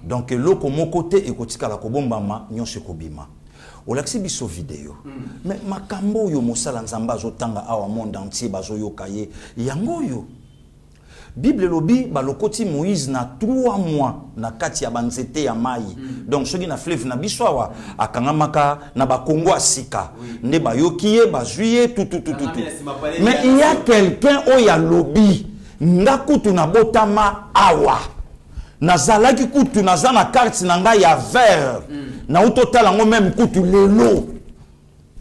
[SPEAKER 4] Donc, le comme côté et côté la kobombama, nyon se kobima. O laksi biso vidéo. Mais makambo yo mosala nzamba zotanga awa monde entier bazo yo kaye yango yo. Bible lobi balokoti Moïse na 3 mois na kati ya banzete ya mai. Donc soki na fleuve na biso awa akangamaka na ba Congo asika. Ne bayokiye bazuye tout. Mais il y a quelqu'un oya lobi ngakutu na botama awa. Nazalaki kutu nazana carte na nga ya vert. Na utotala ngo même kutu lelo.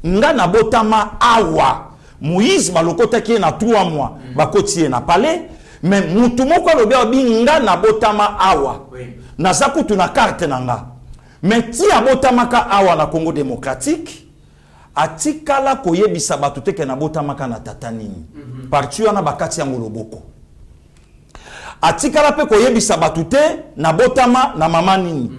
[SPEAKER 4] Nga na botama awa. Moïse balokota ki na 3 mois bakoti na palais. Mais mutu moko lobi nga na botama awa. Naza kutu na carte na nga. Mais ti abotamaka awa na Congo démocratique. Atikala koyebisa batu teke na botamaka na tatanini. Parti wana bakati yango loboko. Atikala pe koyebisa batu te na botama na mama nini.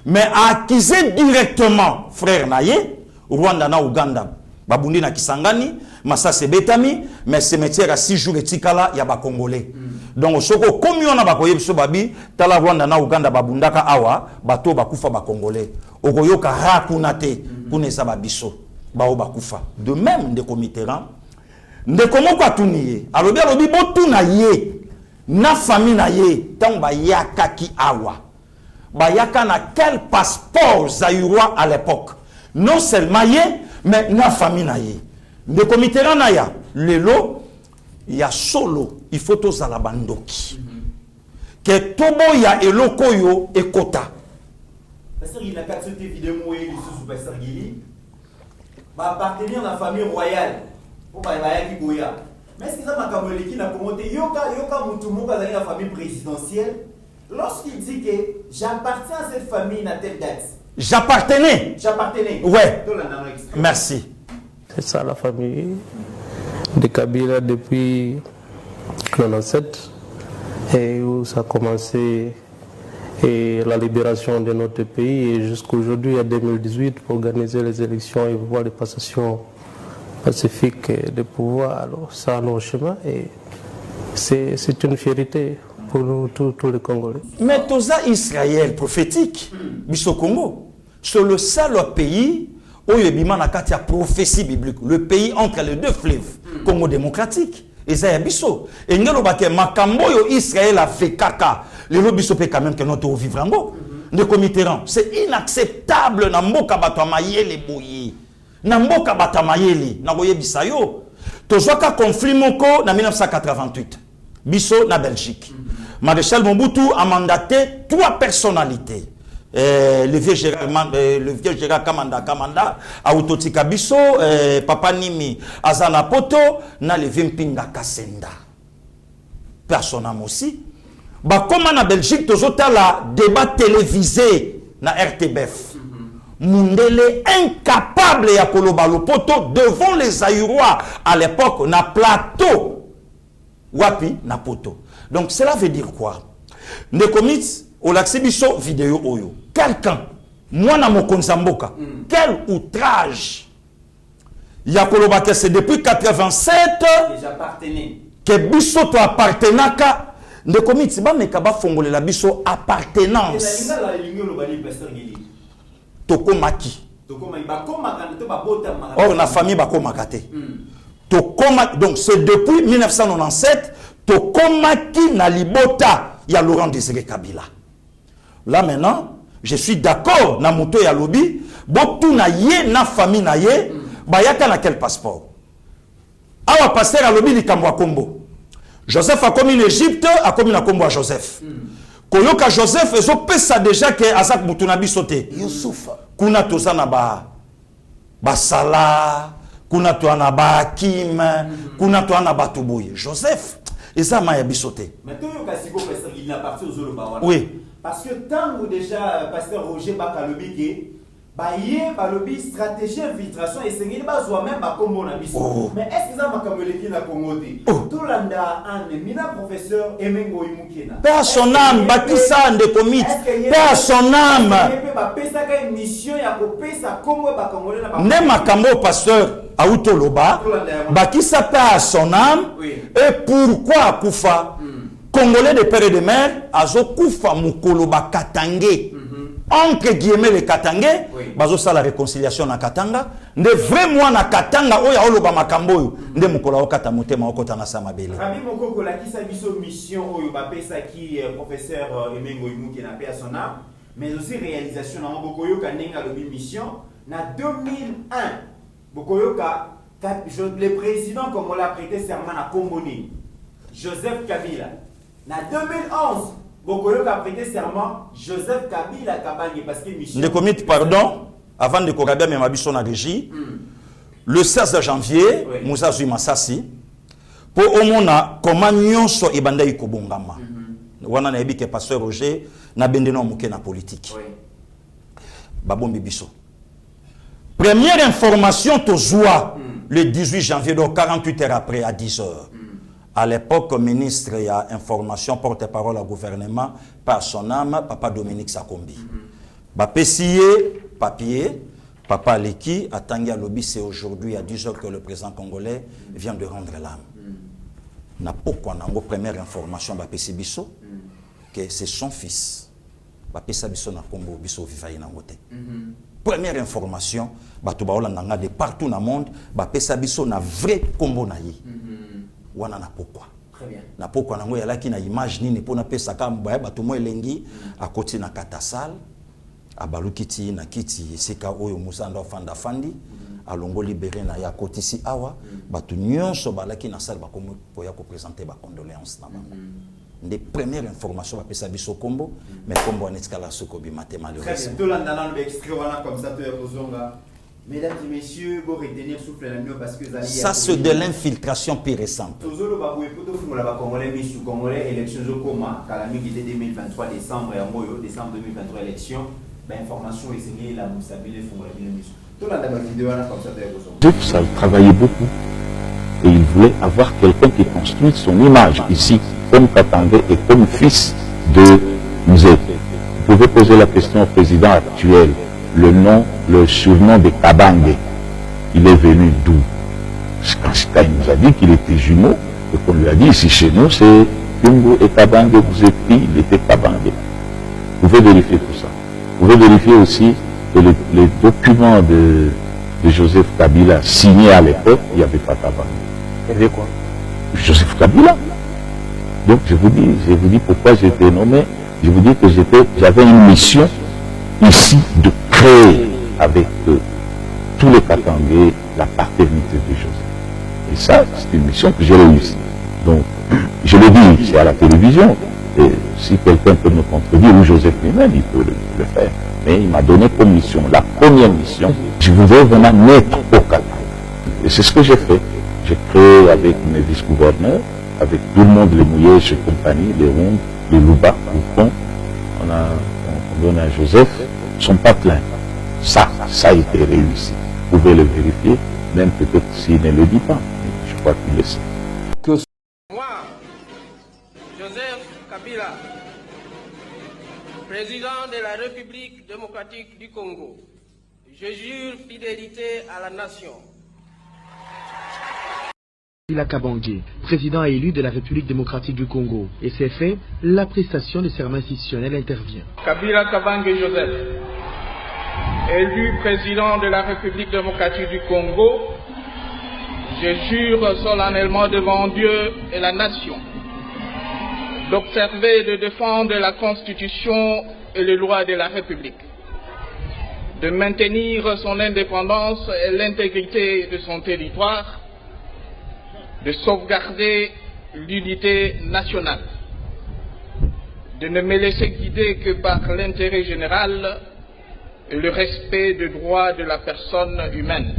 [SPEAKER 4] Mais acquise directement frère naye Rwanda na Uganda babundi na Kisangani masase betami mais cimetière à 6 jours etikala ya ba congolais. Donc soko komi ona bakoyebiso babi tala Rwanda na Uganda babundaka awa bato bakufa ba congolais okoyoka rakuna te kunesa babiso bao bakufa. De même de Mitterrand ndeko moko atuniye alobi botuna ye na famille na ye tant ba yakaki awa bayaka na quel passeport zaïrois à l'époque. Non seulement yé, mais na famille na yé. De Mitterrand na ya, lelo, ya solo, il faut tous à la bandoki. Que tobo ya eloko yo ekota.
[SPEAKER 6] Pasteur, il a 4 vidéos où il est sous Pasteur Guili. Va appartenir à la famille royale. Pour Bayaki Goya. Mais est-ce que ça m'a camolé qui n'a commenté Yoka Moutoumou dans la famille présidentielle? Lorsqu'il dit que j'appartiens à cette famille à telle date.
[SPEAKER 4] J'appartenais. Ouais. Merci.
[SPEAKER 10] C'est ça la famille de Kabila depuis 1997 et où ça a commencé et la libération de notre pays et jusqu'aujourd'hui à 2018 pour organiser les élections et voir les passations pacifiques de pouvoir. Alors ça a nos chemins et c'est une fierté pour nous, tous les Congolais.
[SPEAKER 4] Mais Toza Israël prophétique, Biso Congo, c'est le seul pays où il y a une prophétie biblique, le pays entre les 2 fleuves, Congo démocratique. Et ça y a Biso. Et nous avons Makambo Israël a fait caca. Les lobbies sont quand même que notre vivre en go. De Mitterrand. C'est inacceptable. Namboka Batamayele Boye. Namboka Batamayele. Naboye Bisayo. Tozoka conflit moko en 1988. Biso na Belgique. Maréchal Mobutu a mandaté 3 personnalités. Le vieux Gérard Kamanda, Autotika Biso, Papa Nimi, Azana Poto, na le vieux Mpinga Kasenda. Personnam aussi. Bah, comme en Belgique, tous la débat télévisé na RTBF. Mundele incapable ya koloba lopoto devant les Aïrois à l'époque na plateau wapi na poto. Donc cela veut dire quoi? Ne commit au laxibiso vidéo oyo. Quelqu'un, moi na mokonzamboka, quel outrage ya koloba que c'est depuis 87
[SPEAKER 6] déjà partenaire
[SPEAKER 4] que biso to appartenaka ne commit ba mekaba fongole la biso appartenance. Toko maki. Or la famille bako makate. Donc c'est depuis 1997 toko maki na libota ya Laurent Désiré Kabila. Là maintenant, je suis d'accord na moto ya lobi, botu na ye na famille na ye, bayaka na quel passeport. Awa pasteur a lobi likambo kombo. Joseph a commis en Égypte, a commis na kombo à Joseph. Koyoka Joseph ezo pesa déjà que Azak Mutunabi sauté.
[SPEAKER 3] Youssouf.
[SPEAKER 4] Kuna tozana ba sala, kuna toana ba Hakim, kuna toana ba Touboye. Joseph eza ma yabi sauté.
[SPEAKER 6] Mais toi Yoka Pasteur il n'a parti aux Zoloba.
[SPEAKER 4] Oui.
[SPEAKER 6] Parce que tant que déjà Pasteur Roger Bakalobi baye balobi stratégie infiltration et c'est pas soit même ba kombo na biso. Mais est-ce que ça m'a kameleki na Congoté? Tout landa an mina professeur Emengo Imukena.
[SPEAKER 4] Père son âme bakisa nde commit. Père son âme.
[SPEAKER 6] Ba pesa ka mission ya ko pesa kombo ba congolais na ba.
[SPEAKER 4] Ne makambo pasteur Auto Loba bakisa père son âme. Et pourquoi kufa Congolais de père et de mère azo kufa mukolo ba Katangé. Entre guillemets les Katangé, bazo sa la réconciliation na Katanga, ne vraiment na Katanga oya oloba makambo nde mukola okata motema okota na samabele.
[SPEAKER 6] Rabi mokoko la kisa biso mission oyo ba pesa ki professeur Emengo Imuki na paix à son âme, mais aussi réalisation na bokoyo ka nenga lobi mission na 2001 bokoyo ka le président comme on l'a prêté serment à Comboni Joseph Kabila na 2011 Bokoyo a prêté serment Joseph Kabila Kabangé parce que Michel. Ne commit
[SPEAKER 4] pardon avant de Korabia mais Mabiso na régie. Le 16 janvier, Moussa Zui Massassi pour au mona comment nyonso ibanda ikobongama. Wana na ebike pasteur Roger na bendeno muke na politique. Babombi biso. Première information to joie le 18 janvier donc 48 heures après à 10 heures. À l'époque, ministre et information, porte-parole au gouvernement, par son âme, Papa Dominique Sakombi. Papier, Papa Aleki, à Tanguy Alobi, c'est aujourd'hui à 10 heures que le président congolais vient de rendre l'âme. Na pourquoi nango première information, Bapesi Bisso, que c'est son fils. Bapesa Bisso na Congo, Bisso Vivaï Nangote. Première information, Batoubaola Nanga de partout dans le monde, Bapesa Bisso na vrai Combo Nayi. Wana na pourquoi.
[SPEAKER 6] Très bien.
[SPEAKER 4] Na pourquoi nango yalaki na image nini pona pesa kamba bato mo elengi akoti na katasal abalukiti na kiti sika oyo musanda fanda fandi alongo libéré na ya koti si awa bato nyonso balaki na salle bakomo poya ko présenter ba condoléances na bango. Des premières informations bapesa biso kombo mais kombo anetikala soko bi mathématique.
[SPEAKER 6] Très bien. Tout l'andana le extrait wana comme ça to ya kozonga. Mesdames et messieurs, vous retenir souffle la nuit parce que
[SPEAKER 4] ça c'est de l'infiltration pure et simple.
[SPEAKER 6] Tozolo ba boye poto fumula ba congolais misu congolais élection zo koma kalami qui était 2023 décembre et moyo décembre 2023 élection ba information et c'est la musabile fumula misu. Tout la vidéo là comme ça de kozonga.
[SPEAKER 11] Ça il travaillait beaucoup et il voulait avoir quelqu'un qui construise son image ici comme Katangé et comme fils de Musée. Vous pouvez poser la question au président actuel. Le surnom de Kabangé, il est venu d'où? Quand il nous a dit qu'il était jumeau, et qu'on lui a dit ici chez nous, c'est Kungo et Kabangé, vous êtes pris, il était Kabangé. Vous pouvez vérifier tout ça. Vous pouvez vérifier aussi que les documents de Joseph Kabila signés à l'époque, il n'y avait pas Kabangé. Il y avait quoi? Joseph Kabila. Donc je vous dis pourquoi j'ai été nommé. Je vous dis que j'avais une mission ici de créer avec tous les Katangais la paternité de Joseph. Et ça, c'est une mission que j'ai réussi. Donc, je le dis, c'est à la télévision. Et si quelqu'un peut me contredire, ou Joseph lui-même, il peut le faire. Mais il m'a donné comme mission, la première mission, je voudrais vraiment naître au Katanga. Et c'est ce que j'ai fait. J'ai créé avec mes vice-gouverneurs, avec tout le monde, les Mouillés, chez compagnie, les Rondes, les Louba, Koufon. On donne à Joseph son patelin. ça a été réussi. Vous pouvez le vérifier, même peut-être s'il ne le dit pas. Je crois qu'il le sait.
[SPEAKER 12] Moi, Joseph Kabila, président de la République démocratique du Congo, je jure fidélité à la nation.
[SPEAKER 1] Kabila Kabange, président élu de la République démocratique du Congo. Et c'est fait, la prestation de serment institutionnel intervient.
[SPEAKER 12] Kabila Kabange Joseph, élu président de la République démocratique du Congo, je jure solennellement devant Dieu et la nation d'observer et de défendre la Constitution et les lois de la République, de maintenir son indépendance et l'intégrité de son territoire, de sauvegarder l'unité nationale, de ne me laisser guider que par l'intérêt général et le respect des droits de la personne humaine,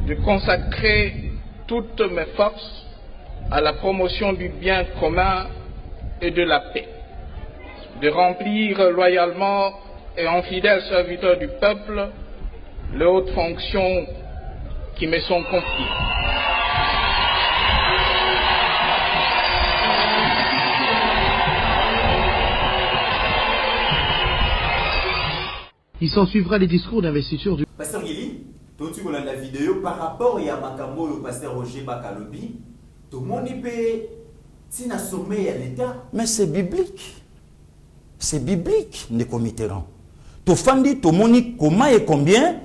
[SPEAKER 12] de consacrer toutes mes forces à la promotion du bien commun et de la paix, de remplir loyalement et en fidèle serviteur du peuple les hautes fonctions qui me sont confiées.
[SPEAKER 1] Il s'en suivra les discours d'investiture du...
[SPEAKER 6] Pasteur Guili, tout tu la vidéo par rapport à Makambo, le pasteur Roger Bakalobi, tout le monde peut s'il sommet à l'État.
[SPEAKER 4] Mais c'est biblique. C'est biblique, Ndeko Mitterrand. Tout fandi, tout moni, comment et combien,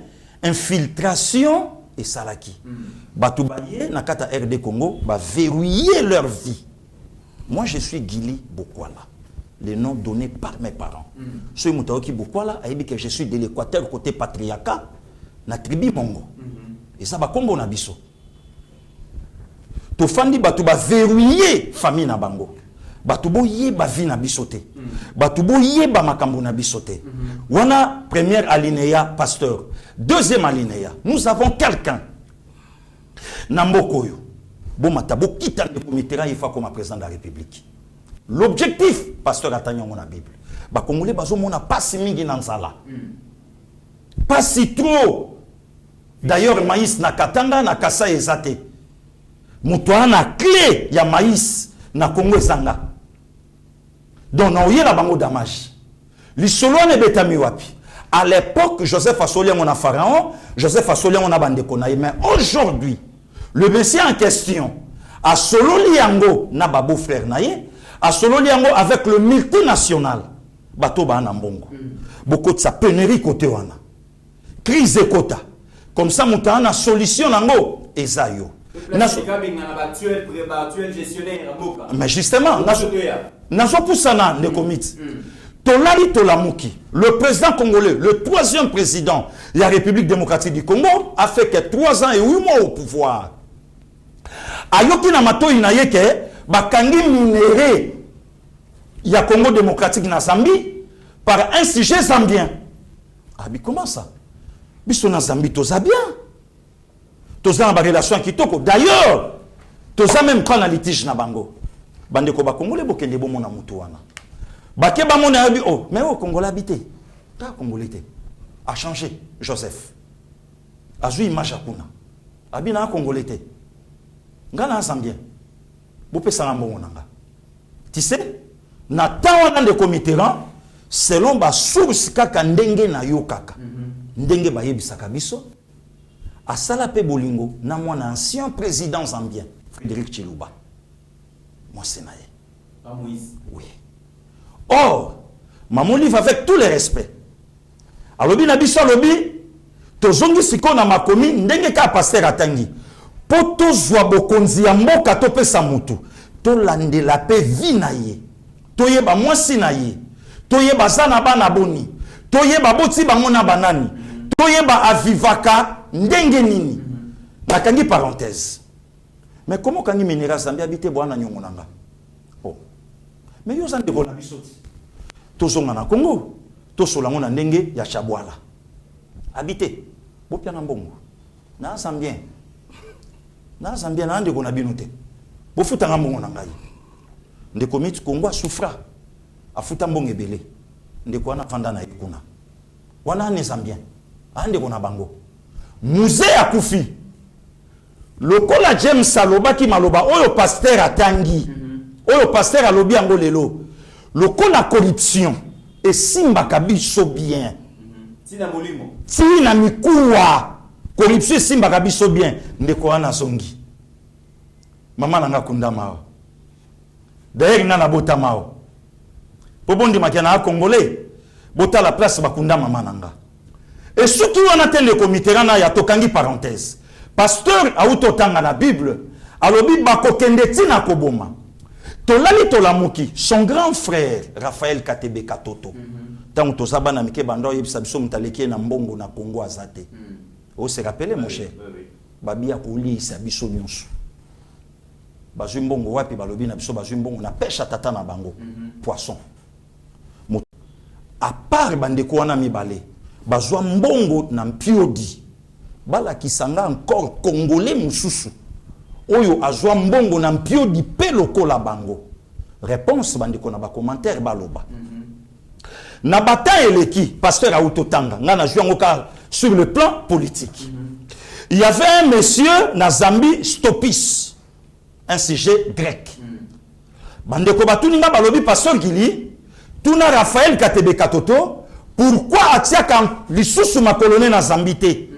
[SPEAKER 4] infiltration et salaki. Batoubaye, Nakata RD Congo, va verrouiller leur vie. Moi, je suis Guili Bokwala. Les noms donnés par mes parents. Ce Moutaoki Bokwala a dit que je suis de l'Équateur côté patriarcat, na tribu Mongo. Et ça va Congo na biso. To fandi batu ba verrouiller famille na bango. Batu bo yeba vie na bisote. Batu bo yeba makambo na bisote. Wana première alinéa pasteur. Deuxième alinéa, nous avons quelqu'un Nambokoyo. Bon matabo kita de Mitterrand il faut comme président de la République. L'objectif, pasteur Atanya mon Bible, bah Congolais bazo mona pas si mingi nansala. Pas si trop. D'ailleurs maïs na katanga na kasa ezate. Mutoa na clé ya maïs na Congo ezanga. Donc na oyela bango damage. Li solo ne betami wapi. À l'époque Joseph Assolia mon pharaon, Joseph Assolia mon bandeko na mais aujourd'hui le monsieur en question a solo liango na babo frère naye. À solo liango avec le multinational bato ba na mbongo beaucoup de sa pénurie côté wana crise kota comme ça monta na solution nango ezayo mais justement nazo poussana ne commit Tolali Tolamuki, le président congolais, le troisième président de la République démocratique du Congo, a fait que 3 ans et 8 mois au pouvoir. Ayoki na mato inayeke bakangi minéré ya Congo démocratique na Zambie par un sujet zambien. Ah mais comment ça? Biso na Zambie toza bien. Toza na ba relation kitoko. D'ailleurs, toza même pas na litige na bango. Bande ko ba Congolais bokende bo mona mutu wana. Baké ba mona abi oh mais au Congolais habité. Ta Congolais a changé Joseph. Azui image akuna. Abi na Congolais té. Ngana Zambien. Tu sais, na tawana de Mitterrand, selon ba source kaka ndenge na yo kaka. Ndenge ba yebisaka biso, asala pe bolingo na mwana ancien président zambien, Frédéric Chiluba. Moi c'est naé.
[SPEAKER 6] Pas Moïse.
[SPEAKER 4] Oui. Or, maman livre avec tout le respect. Alobi na biso alobi, tozongi siko na makomi ndenge ka pasteur atangi. Poto zwa bokonzi ya mboka to pesa mutu to landela pe vi na ye to yeba mwasi na ye to yeba zana bana boni to yeba boti bango na banani to yeba avivaka ndenge nini nakangi parenthèse mais comment kangi minera Zambia habité bwana nyongo nanga oh mais yo zande ko na bisoti to zonga na Congo to solango na ndenge ya Chabwala habité bopia na mbongo na Zambien na Zambia na ndeko na binote bofuta nga mbongo na ngai ndeko miti Congo souffra afuta mbongo ebele ndeko wana fanda na ikuna wana ne zambien ande kona bango musée ya kufi lokola James Saloba ki maloba oyo pasteur atangi oyo pasteur alobi yango lelo lokola corruption et simba kabiso bien
[SPEAKER 6] tina molimo
[SPEAKER 4] tina mikuwa corruption simba kabiso bien ndeko wana songi mama nanga kundama d'ailleurs nana bota mao pobondi makana congolais bota la place bakunda mama nanga et surtout on attend le comité na ya tokangi parenthèse pasteur auto tanga na bible alobi bakokende tina koboma tolali tolamuki son grand frère Raphaël Katebe Katoto tant to sabana mike bando yebisa biso mutaleki na mbongo na Congo azate o se rappelle mon cher babia koli sa biso nyonso bazwi mbongo wapi balobi na biso bazwi mbongo na pêche tata na bango poisson à part bandeko wana mibale bazwa mbongo na mpiodi bala kisanga encore congolais mususu oyo azwa mbongo na mpiodi pe lokola bango réponse bandeko na ba commentaire baloba na bataille eleki pasteur Autotanga ngana jouango ka sur le plan politique il y avait un monsieur na Zambie Stopis un sujet grec bandeko batuninga balobi pasteur Gili tuna Raphaël Katebe Katoto pourquoi atiaka lisusu makolone na Zambie te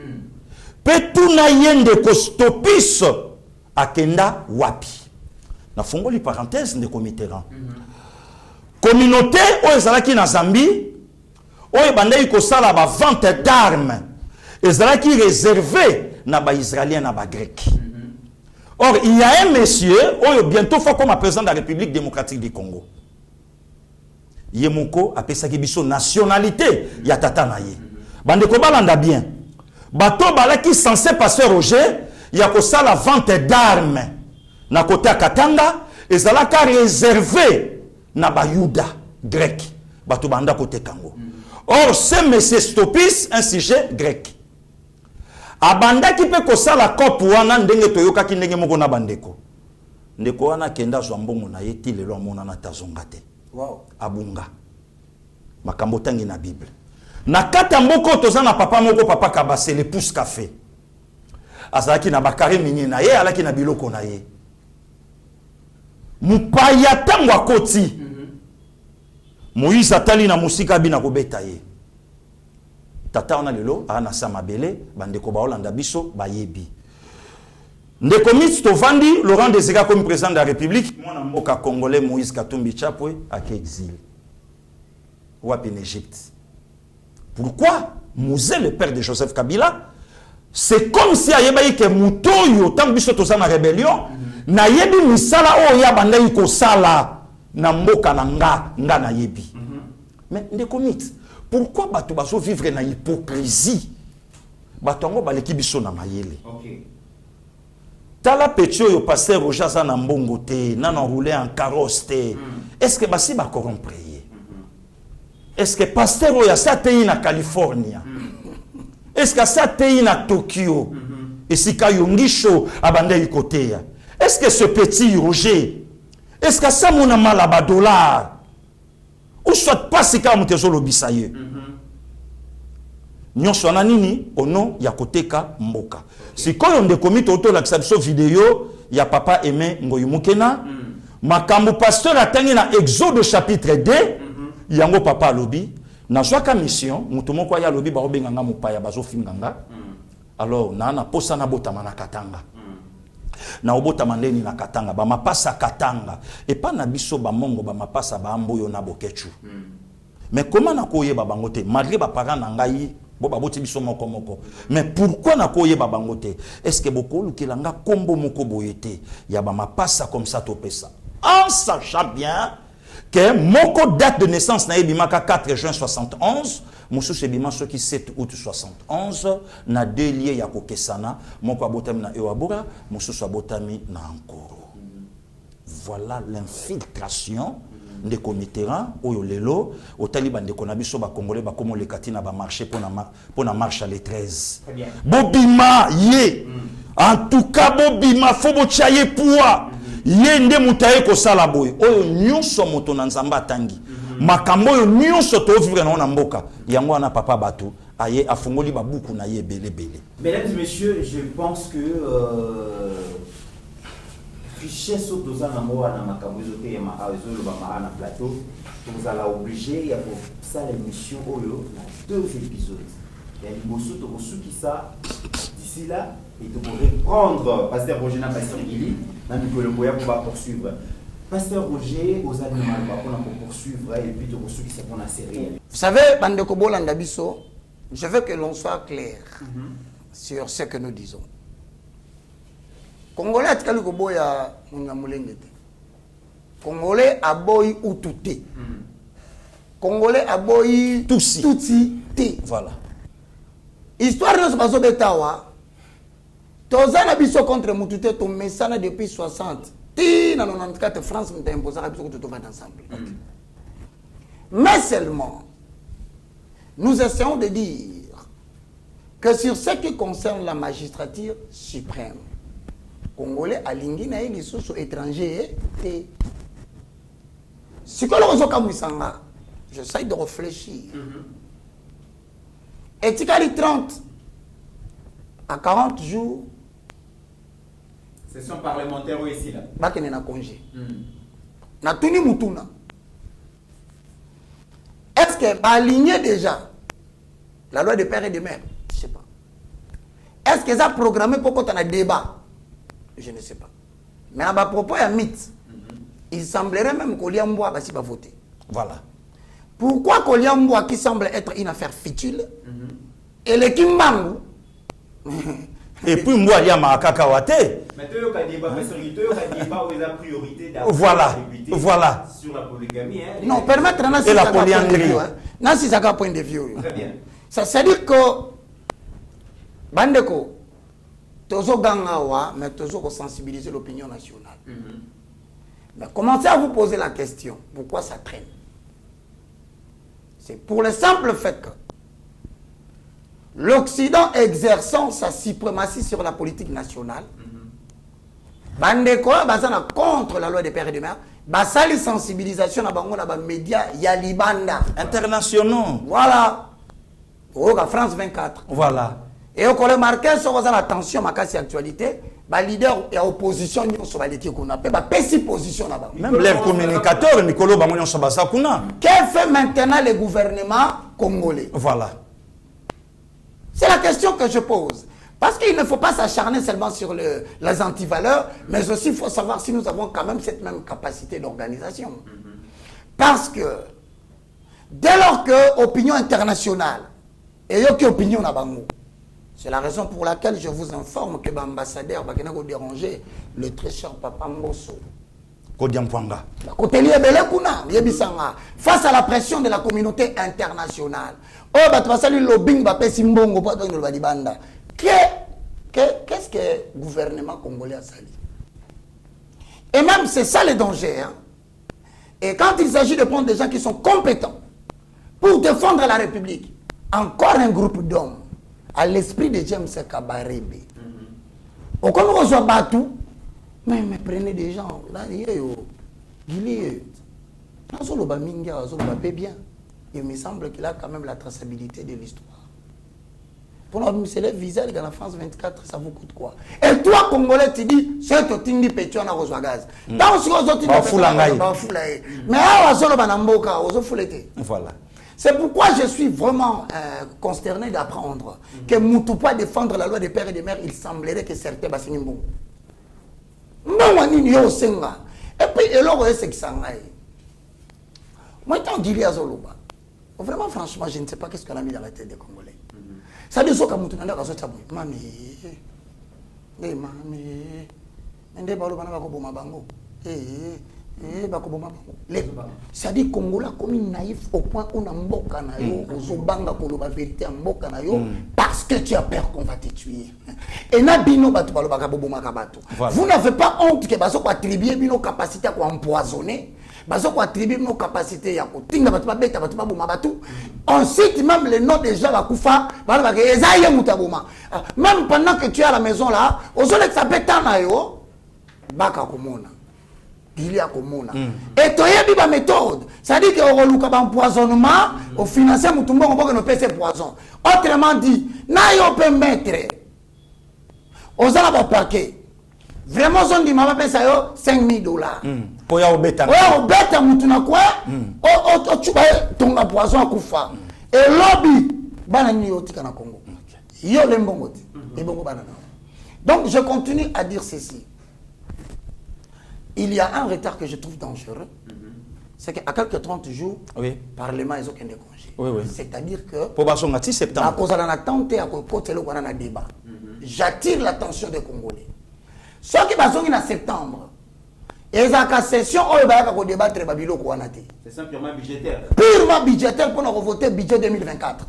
[SPEAKER 4] pe tuna yende ko Stopis akenda wapi na fongoli parenthèse ndeko Mitterrand communauté oyo ezalaki na Zambie oyo bandai ko sala ba vente d'armes ezalaki réservé na ba israélien na ba grec. Or il y a un monsieur oyo bientôt faut comme président de la République démocratique du Congo Yemoko apesaki biso nationalité ya tata na ye bandeko balanda bien bato balaki censé passer Roger ya ko sala vente d'armes na côté Katanga ezalaka réservé na bayuda grec bato banda côté Congo. Or ce monsieur Stopis un sujet grec abanda ki pe ko sala kopu wana ndenge toyoka ki ndenge moko na bandeko ndeko wana kenda zwa mbongo na ye ti lelo amona na tazonga te. Wow. Abunga makambo tangi na Bible na kata mboko toza na papa moko papa Kabase le pousse café azalaki na bakare mingi na ye alaki na biloko na ye mupaya tango akoti Moïse atali na musika bina kobeta ye tata wana lelo ana sama bele bandeko ba Holanda biso bayebi ndeko mitsi tovandi Laurent Désiré comme président de la République mwana mboka congolais Moïse Katumbi Chapwe ak exil wapi en Égypte. Pourquoi Mouzé le père de Joseph Kabila c'est comme si ayebayi ke mutoyo tant biso toza na rébellion na yebi misala o ya bandai ko sala na mboka na nga na yebi. Mais ndeko mitsi pourquoi bato baso vivre na hypocrisie bato ngo baleki biso na mayele. OK. Tala petio yo pasteur Roger za na mbongo te na rouler en carrosse te. Est-ce que basi ba corrompre? Est-ce que pasteur oya sa tei na California? Est-ce que sa tei na Tokyo? Et si ka yongisho abanda ikoteya? Est-ce que ce petit Roger est-ce que ça mona malaba dollar? Ou soit pas si ka mutezo lobisa ye? Nyonso na nini ono ya koteka mboka. Si koyo ndeko mito la biso vidéo ya papa Aimé Ngoyumukena makambo pasteur atangi na Exode chapitre 2 yango papa lobi na zwaka mission muto moko ya lobi ba obenganga mopaya bazo finganga alors na posa na botama na Katanga na obotama ndeni na Katanga ba mapasa Katanga et pas na biso ba mongo ba mapasa ba amboyo na bokechu mais comment na koyeba bango te malgré ba parents na ngai bo ba boti biso moko moko mais pourquoi na koyeba bango te est-ce que boko lukelanga kombo moko boyete ya ba mapasa comme ça to pesa en sachant bien que moko date de naissance na ebimaka 4 juin 71 mosusu ebima soki 7 août 71 na deux liés ya kokesana moko abotami na Ewabura mosusu abotami na Ankoro. Voilà l'infiltration ndeko Mitterrand oyo lelo otali bandeko na biso ba congolais ba komo le katina ba marché pona marche à les 13 bobima ye en tout cas bobima fo bochaye poa ye nde mutaye ko sala boy oyo nyonso moto na nzamba tangi makambo yo nyonso to vivre na mboka yango na papa bato aye afungoli babuku na ye belé.
[SPEAKER 6] Mesdames et messieurs, je pense que richesse autoza na moa na makambo zote ya maazolo ba na plateau, vous allez obligé ya pour ça l'émission oyo na 2 épisodes. Il y a liboso to kosuki ça d'ici là et de reprendre pasteur Roger na pasteur Gili na mikolo boya pour poursuivre. Pasteur Roger aux animaux pour poursuivre et puis de kosuki ça pour la série.
[SPEAKER 3] Vous savez, bande Kobolanda biso, je veux que l'on soit clair sur ce que nous disons. Congolais a tkali koboya mungamulengete. Congolais a boy outouté. Congolais a boy tutsi té.
[SPEAKER 4] Voilà.
[SPEAKER 3] Histoire de ce bazo betawa. Tozana biso contre mutouté to mesana depuis 60. Ti na 94 France m'a imposé la biso que tout va ensemble. Mais seulement nous essayons de dire que sur ce qui concerne la magistrature suprême, Congolais a lingi na les sources étrangers et ce que l'on a j'essaie de réfléchir. Et tu as 30 à 40 jours.
[SPEAKER 6] Session parlementaire ici là.
[SPEAKER 3] Bakene na congé. Na tuni mutuna. Est-ce que va aligner déjà la loi de père et de mère? Je ne sais pas. Est-ce que ça a programmé pour qu'on ait un débat? Je ne sais pas. Mais à propos, il y a un mythe. Il semblerait même qu'Oliamboa va pas voter.
[SPEAKER 4] Voilà.
[SPEAKER 3] Pourquoi Koliamboa, qui semble être une affaire futile, et le Kimbangu,
[SPEAKER 4] et puis moi, il y a ma kakawate.
[SPEAKER 6] Mais tu as débat où il y a priorité d'avoir
[SPEAKER 4] voilà. Voilà.
[SPEAKER 6] Sur la polygamie. Hein,
[SPEAKER 3] non, permettre
[SPEAKER 4] et la polyandrie.
[SPEAKER 3] Non, si ça a un point de vue.
[SPEAKER 6] Très bien.
[SPEAKER 3] Ça veut dire que Bandeko, Tozo Gangawa, mais Tozo sensibiliser l'opinion nationale. Mais commencez à vous poser la question, pourquoi ça traîne? C'est pour le simple fait que l'Occident exerçant sa suprématie sur la politique nationale, Bandeko, basana contre la loi des pères et des mères, basali sensibilisation na bango na ba médias Yalibanda
[SPEAKER 4] internationaux.
[SPEAKER 3] Voilà. Au France 24.
[SPEAKER 4] Voilà.
[SPEAKER 3] Et au collège marqué sur la tension ma casse actualité, ba leader et opposition nous sur les qu'on appelle ba pessi position là-bas.
[SPEAKER 4] Même les communicateurs Nicolo Bangonyon Sabasa kuna.
[SPEAKER 3] Qu'est fait maintenant le gouvernement congolais?
[SPEAKER 4] Voilà.
[SPEAKER 3] C'est la question que je pose. Parce qu'il ne faut pas s'acharner seulement sur les antivaleurs, mais aussi il faut savoir si nous avons quand même cette même capacité d'organisation. Parce que dès lors que l'opinion internationale et qui opinion na bango, c'est la raison pour laquelle je vous informe que l'ambassadeur va déranger le très cher Papa Mbosso. Face à la pression de la communauté internationale, qu'est-ce que le gouvernement congolais a sali? Et même c'est ça le danger. Hein? Et quand il s'agit de prendre des gens qui sont compétents pour défendre la République, encore un groupe d'hommes à l'esprit de James Kabarebe. Au comme on reçoit Batou, mais prenez des gens, là, il me semble qu'il a quand même la traçabilité de l'histoire. Pour nous, c'est le visa dans la France 24, ça vous coûte quoi? Et toi, Congolais, tu dis, c'est que tu dis, tu as reçu gaz. Dans ce que tu dis, mais
[SPEAKER 4] voilà.
[SPEAKER 3] C'est pourquoi je suis vraiment consterné d'apprendre que Moutoupa défendre la loi des pères et des mères, il semblerait que certains bassins bon. Et puis, c'est que ça aille. Moi, je dis à Zoloba. Vraiment, franchement, je ne sais pas qu'est-ce qu'on a mis dans la tête des Congolais. Ça dit ça comme tout le monde a sorti. Mami, ça dit Congolais comme naïf au point où on a mboka na yo, ozobanga koloba vérité en mboka na yo parce que tu as peur qu'on va te tuer. Et na bino batu balobaka bobomaka batu. Vous n'avez pas honte que baso ko attribuer bino capacité à empoisonner, baso ko attribuer bino capacité ya ko tinga batu ba beta batu ba boma batu. On cite même les noms des gens bakufa, balobaka ezaye mutaboma. Même pendant que tu es à la maison là, ozole que ça pétana yo baka komona. il y a comme et toi il y a méthode, ça dit que on empoisonnement au financier mutumbo on peut que nous payer poison. Autrement dit, na yo peut mettre aux ala paquet. Vraiment on dit mama pesa yo $5,000.
[SPEAKER 4] Pour ya obeta.
[SPEAKER 3] Ouais, obeta mutuna quoi? O tu ton poison à kufa. Et lobby bana ni yotika na Congo. Yo lembongoti. Et bongo banana. Donc je continue à dire ceci. Il y a un retard que je trouve dangereux. C'est qu'à quelques 30 jours, le Parlement est aucun congé. C'est-à-dire que
[SPEAKER 4] pour septembre.
[SPEAKER 3] À cause de l'attente et à cause de la débat, j'attire l'attention des Congolais. Ceux qui sont en septembre, et la session où il va y débattre
[SPEAKER 6] c'est simplement budgétaire.
[SPEAKER 3] Purement budgétaire pour nous voter le budget 2024.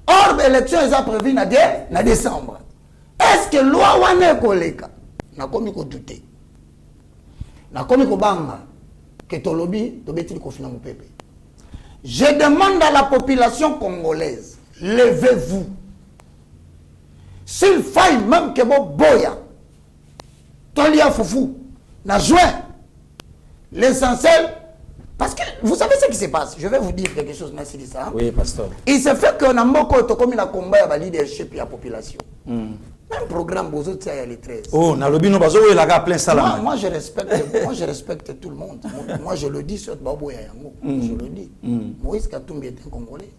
[SPEAKER 3] Or, l'élection est prévue en décembre. Est-ce que la loi wane koleka na komi ko douter na komi ko banga que tolobi to beti ko fina mopepe. Je demande à la population congolaise, levez-vous. S'il faille même que bo boya tolia foufou na juin, l'essentiel, parce que vous savez ce qui se passe. Je vais vous dire quelque chose, merci de ça.
[SPEAKER 4] Oui, pasteur.
[SPEAKER 3] Il se fait que na mboko to komi na combat ya leadership et la population. Même programme Bozo Tsia les 13.
[SPEAKER 4] Oh, na lobino bazo we la plein salam.
[SPEAKER 3] Moi je respecte tout le monde. Moi je le dis sur Baboya Yango. Je le dis. Moïse Katumbi est un Congolais.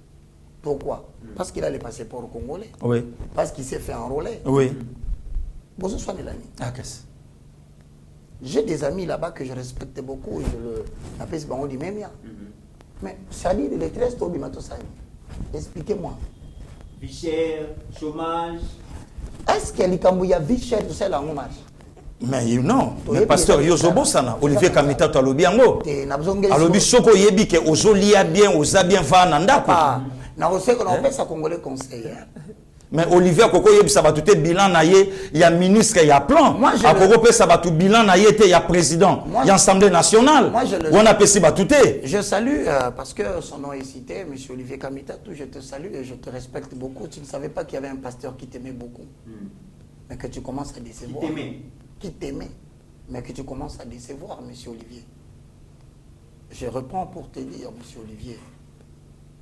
[SPEAKER 3] Pourquoi? Parce qu'il a le passeport congolais.
[SPEAKER 4] Oui.
[SPEAKER 3] Parce qu'il s'est fait enrôler.
[SPEAKER 4] Oui.
[SPEAKER 3] Bozo Swanelani.
[SPEAKER 4] Ah, qu'est-ce?
[SPEAKER 3] J'ai des amis là-bas que je respecte beaucoup. Je le appelle ce bango du même. Mais ça dit les 13 Tobi Matosani. Expliquez-moi.
[SPEAKER 6] Vie chère, chômage.
[SPEAKER 3] Est-ce qu'il y a vie chère tout ça là en marche?
[SPEAKER 4] Mais non, mais pasteur Yozobo sana Olivier Kamita to alobi yango. Alobi soko yebi ke ozolia bien, oza bien va na ndako.
[SPEAKER 3] Na oseko na pesa congolais conseiller.
[SPEAKER 4] Mais Olivier Koko yebi sa batu te bilan na ye, il y a ministre, il y a plan. A Koko pesa batu bilan na ye te, il y a président, il y a assemblée nationale. On a pesi batu te.
[SPEAKER 3] Je salue parce que son nom est cité, monsieur Olivier Kamita, je te salue et je te respecte beaucoup. Tu ne savais pas qu'il y avait un pasteur qui t'aimait beaucoup. Mais que tu commences à décevoir. Qui t'aimait, mais que tu commences à décevoir, monsieur Olivier. Je reprends pour te dire, monsieur Olivier,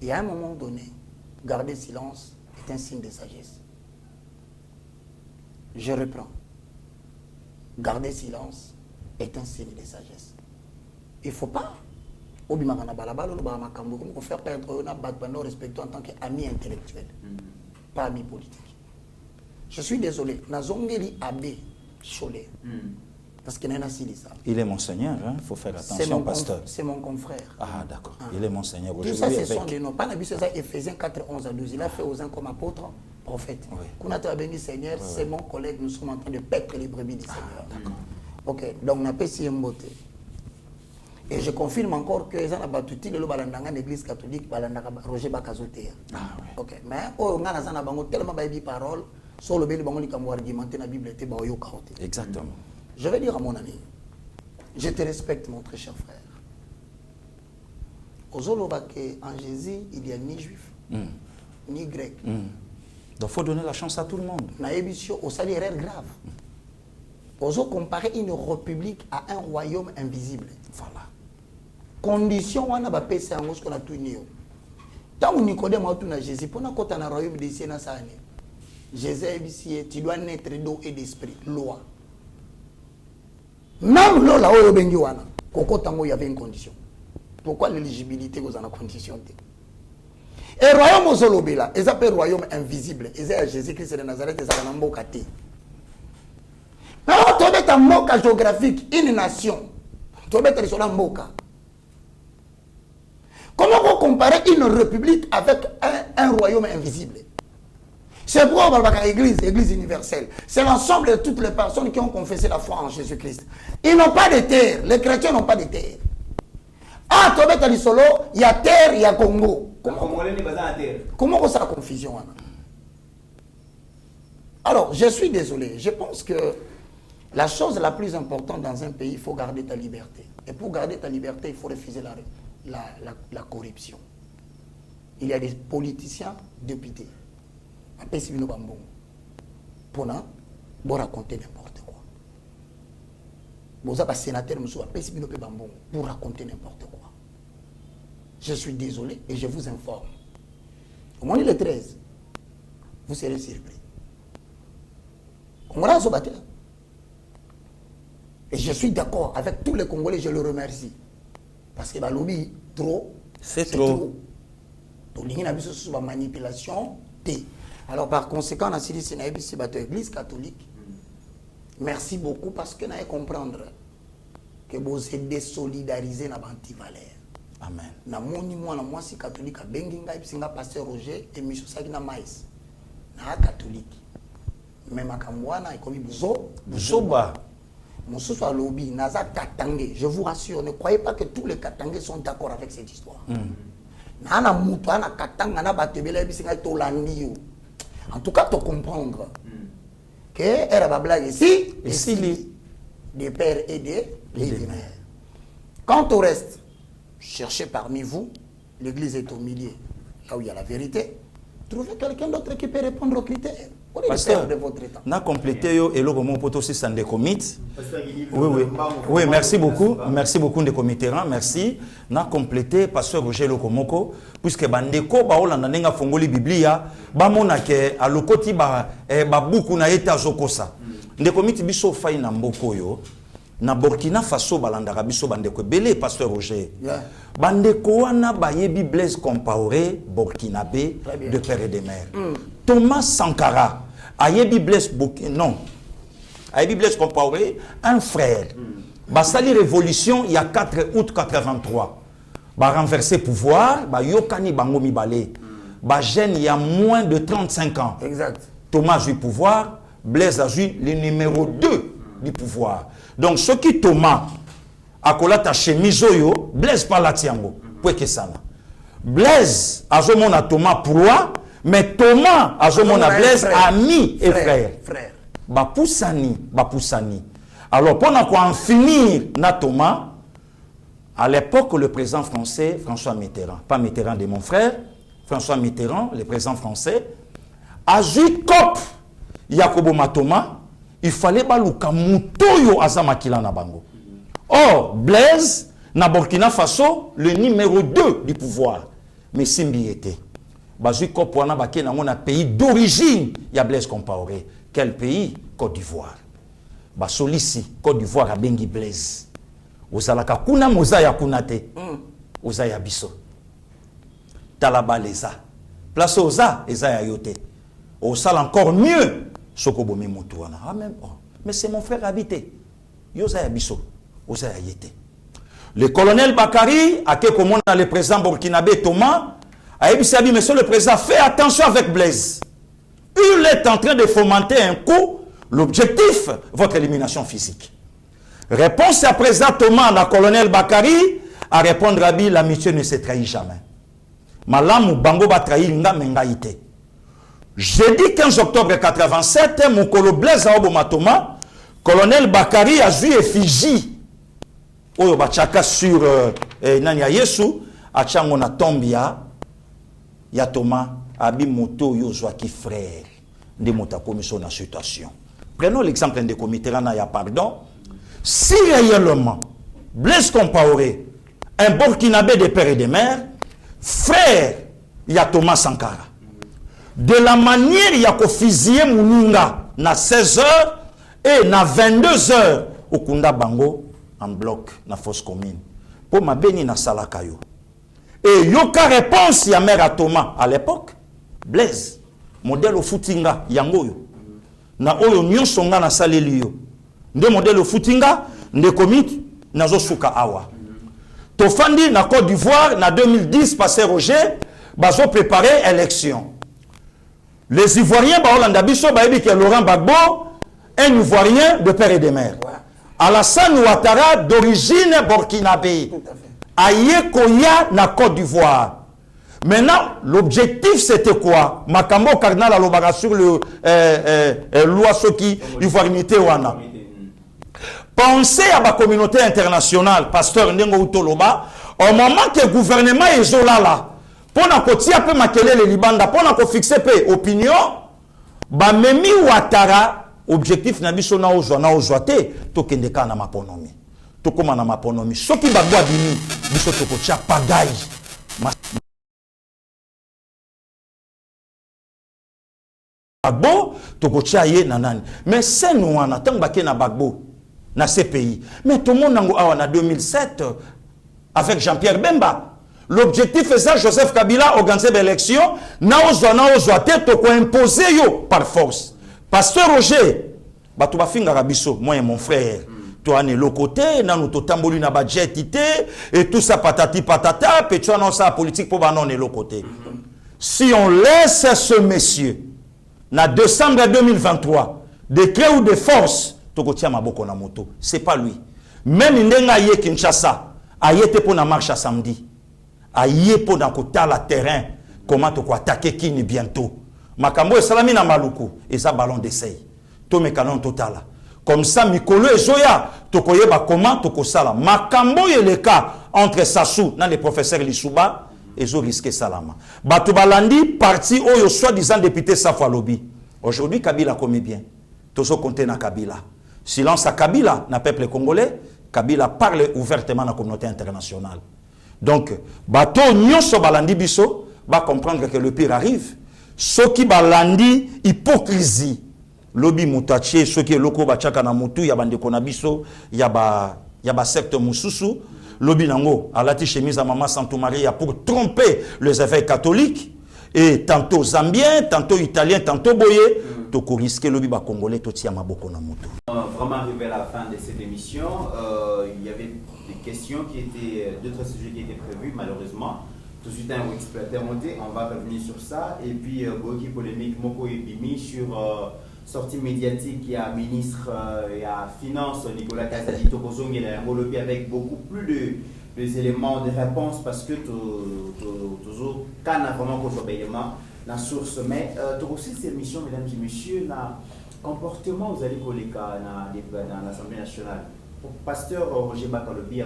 [SPEAKER 3] il y a un moment donné, garder silence est un signe de sagesse. Je reprends. Garder silence est un signe de sagesse. Il ne faut pas faire perdre un respect en tant qu'ami intellectuel, pas ami politique. Je suis désolé, Nazongeli Abbé Cholet, parce qu'il y en a si ça.
[SPEAKER 4] Il est mon Seigneur, il faut faire attention, pasteur.
[SPEAKER 3] C'est mon confrère.
[SPEAKER 4] Ah, d'accord, il est mon Seigneur.
[SPEAKER 3] Tout ça, ce sont des noms. Pas l'habitude, c'est Éphésiens 4, 11 à 12. Il a fait aux uns comme apôtre, prophète. Kunata béni Seigneur, c'est mon collègue, nous sommes en train de paître les brebis du Seigneur. D'accord. Ok, donc on a fait si beauté. Et je confirme encore que les gens battuti le balandanga l'église catholique balandanga Roger Bakazoté. Ah oui. Ok, mais on a na bango tellement baby parole sur le bel bango li kamwa argumenter na Bible te ba yo kaoté.
[SPEAKER 4] Exactement.
[SPEAKER 3] Je vais dire à mon ami, je te respecte mon très cher frère. En Jésus, il n'y a ni juif, ni grec.
[SPEAKER 4] Donc il faut donner la chance à tout le monde.
[SPEAKER 3] Au salaire grave. Ozo comparer une république à un royaume invisible.
[SPEAKER 4] Voilà.
[SPEAKER 3] Condition on a bapé c'est un qu'on a tout nié. Tant on Nicodème a tout na Jésus pour na côté na royaume de Sénat ça né. Jésus est tu dois naître d'eau et d'esprit, loi. Même là où bengi wana, koko tango il y avait une condition. Pourquoi l'éligibilité aux en condition? Et royaume aux olobela, ils appellent royaume invisible. Ils appellent Jésus-Christ de Nazareth, ils appellent Mbokate. Mais on trouve un moka géographique, une nation. Tu trouves sur la moka. Comment on comparer une république avec un royaume invisible? C'est pourquoi on parle de l'église universelle. C'est l'ensemble de toutes les personnes qui ont confessé la foi en Jésus-Christ. Ils n'ont pas de terre. Les chrétiens n'ont pas de terre. Ah, tu vois, solo, il y a terre, il y a Congo. Comment on sait la confusion? Alors, je suis désolé. Je pense que la chose la plus importante dans un pays, il faut garder ta liberté. Et pour garder ta liberté, il faut refuser la corruption. Il y a des politiciens, députés. Pour raconter n'importe quoi. Vous avez un sénateur pour raconter n'importe quoi. Je suis désolé et je vous informe. Au moins le 13, vous serez surpris. On va se battre. Et je suis d'accord avec tous les Congolais, je le remercie. Parce que le lobby, trop,
[SPEAKER 4] c'est trop.
[SPEAKER 3] Donc, il y a une manipulation. Alors, par conséquent, on a dit que c'est l'Église catholique. Merci beaucoup parce que nous allons comprendre que vous êtes désolidarisé dans l'antivalère.
[SPEAKER 4] Amen.
[SPEAKER 3] Na moni moi na moi si catholique a benginga ipisinga pasteur Roger et mission saki na mais. Na catholique. Mais makamwana ikomi buzoba. Mosusu alobi naza katangé. Je vous rassure, ne croyez pas que tous les katangés sont d'accord avec cette histoire. Na mutu ana katanga na batebela ipisinga tolandi yo. En tout cas, tu comprendre que era ba blague ici et si des pères et des mères. Quant au reste, cherchez parmi vous, l'église est au milieu, là où il y a la vérité. Trouvez quelqu'un d'autre qui peut répondre aux critères.
[SPEAKER 4] Pasteur, n'a complété et le moment pour aussi sans des comités. Oui, merci beaucoup de comités, merci. N'a complété pasteur Roger Lokomoko puisque bandeko ba olanda nenga fongoli biblia ba mona ke alokoti ba buku na eta zokosa. Nde komiti biso fai na mboko yo na Burkina Faso balandaka biso bandeko belé pasteur Roger. Bandeko wana bayebi Blaise Compaoré Burkinabé de père et de mère. Thomas Sankara ayebi Blaise Compaoré un frère. Basali révolution il y a 4 août 83. Ba renverser pouvoir, ba yokani bango mibale. Ba jeune il y a moins de 35 ans.
[SPEAKER 3] Exact.
[SPEAKER 4] Thomas a eu pouvoir, Blaise a eu le numéro 2 du pouvoir. Donc ce qui Thomas a kolata chemise yo, Blaise pas la tiango. Pour que ça. Blaise a zomona Thomas proie, mais Thomas a zomona Blaise ami et frère. Ba poussani. Alors pendant qu'on en finir na Thomas, à l'époque le président français François Mitterrand, pas Mitterrand de mon frère, François Mitterrand, le président français, a eu cop Yakobo Matoma, il fallait baluka mutoyo azamakila na bango. Or, Blaise, na Burkina Faso, le numéro 2 du pouvoir. Mais Simbi était. Bazu cop wana bake na un pays d'origine, il y a Blaise Compaoré. Quel pays? Côte d'Ivoire. Basolisi, Côte d'Ivoire a bengi Blaise. Ozalaka kuna mozaya kunate. Ozaya biso. Talaba leza. Place oza, ezaya yote. Osal encore mieux. Sokobomi Moutouana. Ah même, mais c'est mon frère habité. Yosaya biso. Ozaya yete. Le colonel Bakari, a que comme on a le président burkinabé Thomas, a dit, monsieur le président, fais attention avec Blaise. Il est en train de fomenter un coup. L'objectif, votre élimination physique. Réponse à président Thomas, la colonel Bakari, à répondre à lui, l'amitié ne se trahit jamais. Malam Bango va trahir Ngamengaïté. Jeudi 15 octobre 87, mon colo Blaise Aoboma Thomas, colonel Bakari a joué effigie. Oyo bachaka sur Nanya Yesu, a Changona Tombia, ya Thomas, abi moto yo qui frère, de mota commission na situation. Prenons l'exemple de comité na ya pardon. Si réellement, Blaise Compaoré, un Burkinabé de père et de mère, frère, il y a Thomas Sankara. De la manière, il y a fusillé Mouninga, na 16h et na 22h, au Kunda Bango, en bloc, na fosse commune. Pour ma béni na Salakayo. Et yoka réponse, il y a mère à Thomas, à l'époque, Blaise, modèle au footinga, yangoyo. Na oyo nyon songa na salelio. Nde modèle au footinga, nde komit, na zo suka awa. Tofandi na Côte d'Ivoire, na 2010, passé Roger, bazo préparé élection. Les Ivoiriens, Baolanda Bisso, Baebi qui est Laurent Gbagbo, un Ivoirien de père et de mère. Alassane Ouattara, d'origine burkinabé. Aye Koya, na Côte d'Ivoire. Maintenant, l'objectif c'était quoi? Makambo Cardinal Alobaga sur le loi Soki, Ivoirinité Wana. Pensez à la communauté internationale, pasteur Ndengo Utoloba, au moment que le gouvernement est là, pour qu'on peu makele les Libanda, pour qu'on fixe peu opinion, ba memi Ouattara objectif na biso na ozwa te tokende ka na maponomi tokoma na maponomi soki Gbagbo abimi biso tokotia pagaille Gbagbo tokotia ye na nani mais c'est nous wana tant bake na Gbagbo na ces pays mais tout le monde nango awa na 2007 avec Jean-Pierre Bemba. L'objectif est ça, Joseph Kabila organiser l'élection, na ozwa te toko imposer yo par force. Pasteur Roger, batu bafinga rabiso, moi et mon frère, toi ne côté, na nous totamboli na budget et tout ça patati patata, puis tu annonces la politique pour banon et côté. Si on laisse ce monsieur, na décembre 2023, décret ou de force, toko tia maboko na moto, c'est pas lui. Même ndenga ye Kinshasa, ayete pour na marche à samedi. Aïe pour dans la terrain comment tu attaquer Kini bientôt makambo salami na maluku et ça ballon d'essai to me canon total comme ça mikolo et zoya to koyeba comment to kosala makambo et le cas entre Sassou dans les professeurs Lissuba et zo risqué salama batu balandi parti oyo soi-disant député Safwa Lobi aujourd'hui Kabila comme bien tozo compter na Kabila silence à Kabila na peuple congolais Kabila parle ouvertement à la communauté internationale. Donc, bateau nyonso balandi biso va comprendre que le pire arrive. Ce qui balandi hypocrisie. Lobi mutache, ce qui est loko bachaka na mutu ya bande konabiso, ya ba secte mususu. Lobi nango alati chemise à maman Santo Maria pour tromper les évêques catholiques et tantôt zambien, tantôt italien, tantôt boyé. Toko risquer lobi ba congolais toti ya maboko na mutu.
[SPEAKER 6] Vraiment arrivé à la fin de cette émission, il y avait des questions qui étaient, d'autres sujets qui étaient prévus, malheureusement. Tout de suite, on va revenir sur ça. Et puis, beaucoup de polémique, Moko et Bimi sur sortie médiatique, il y a ministre et à Finance, Nicolas Kazadi Tokozong, il a un lobby avec beaucoup plus d'éléments de réponse parce que toujours, quand on a vraiment éléments, la source. Mais aussi, cette émission, mesdames et messieurs, la comportement, vous allez coller dans l'Assemblée nationale. Pasteur Roger Bakalobi,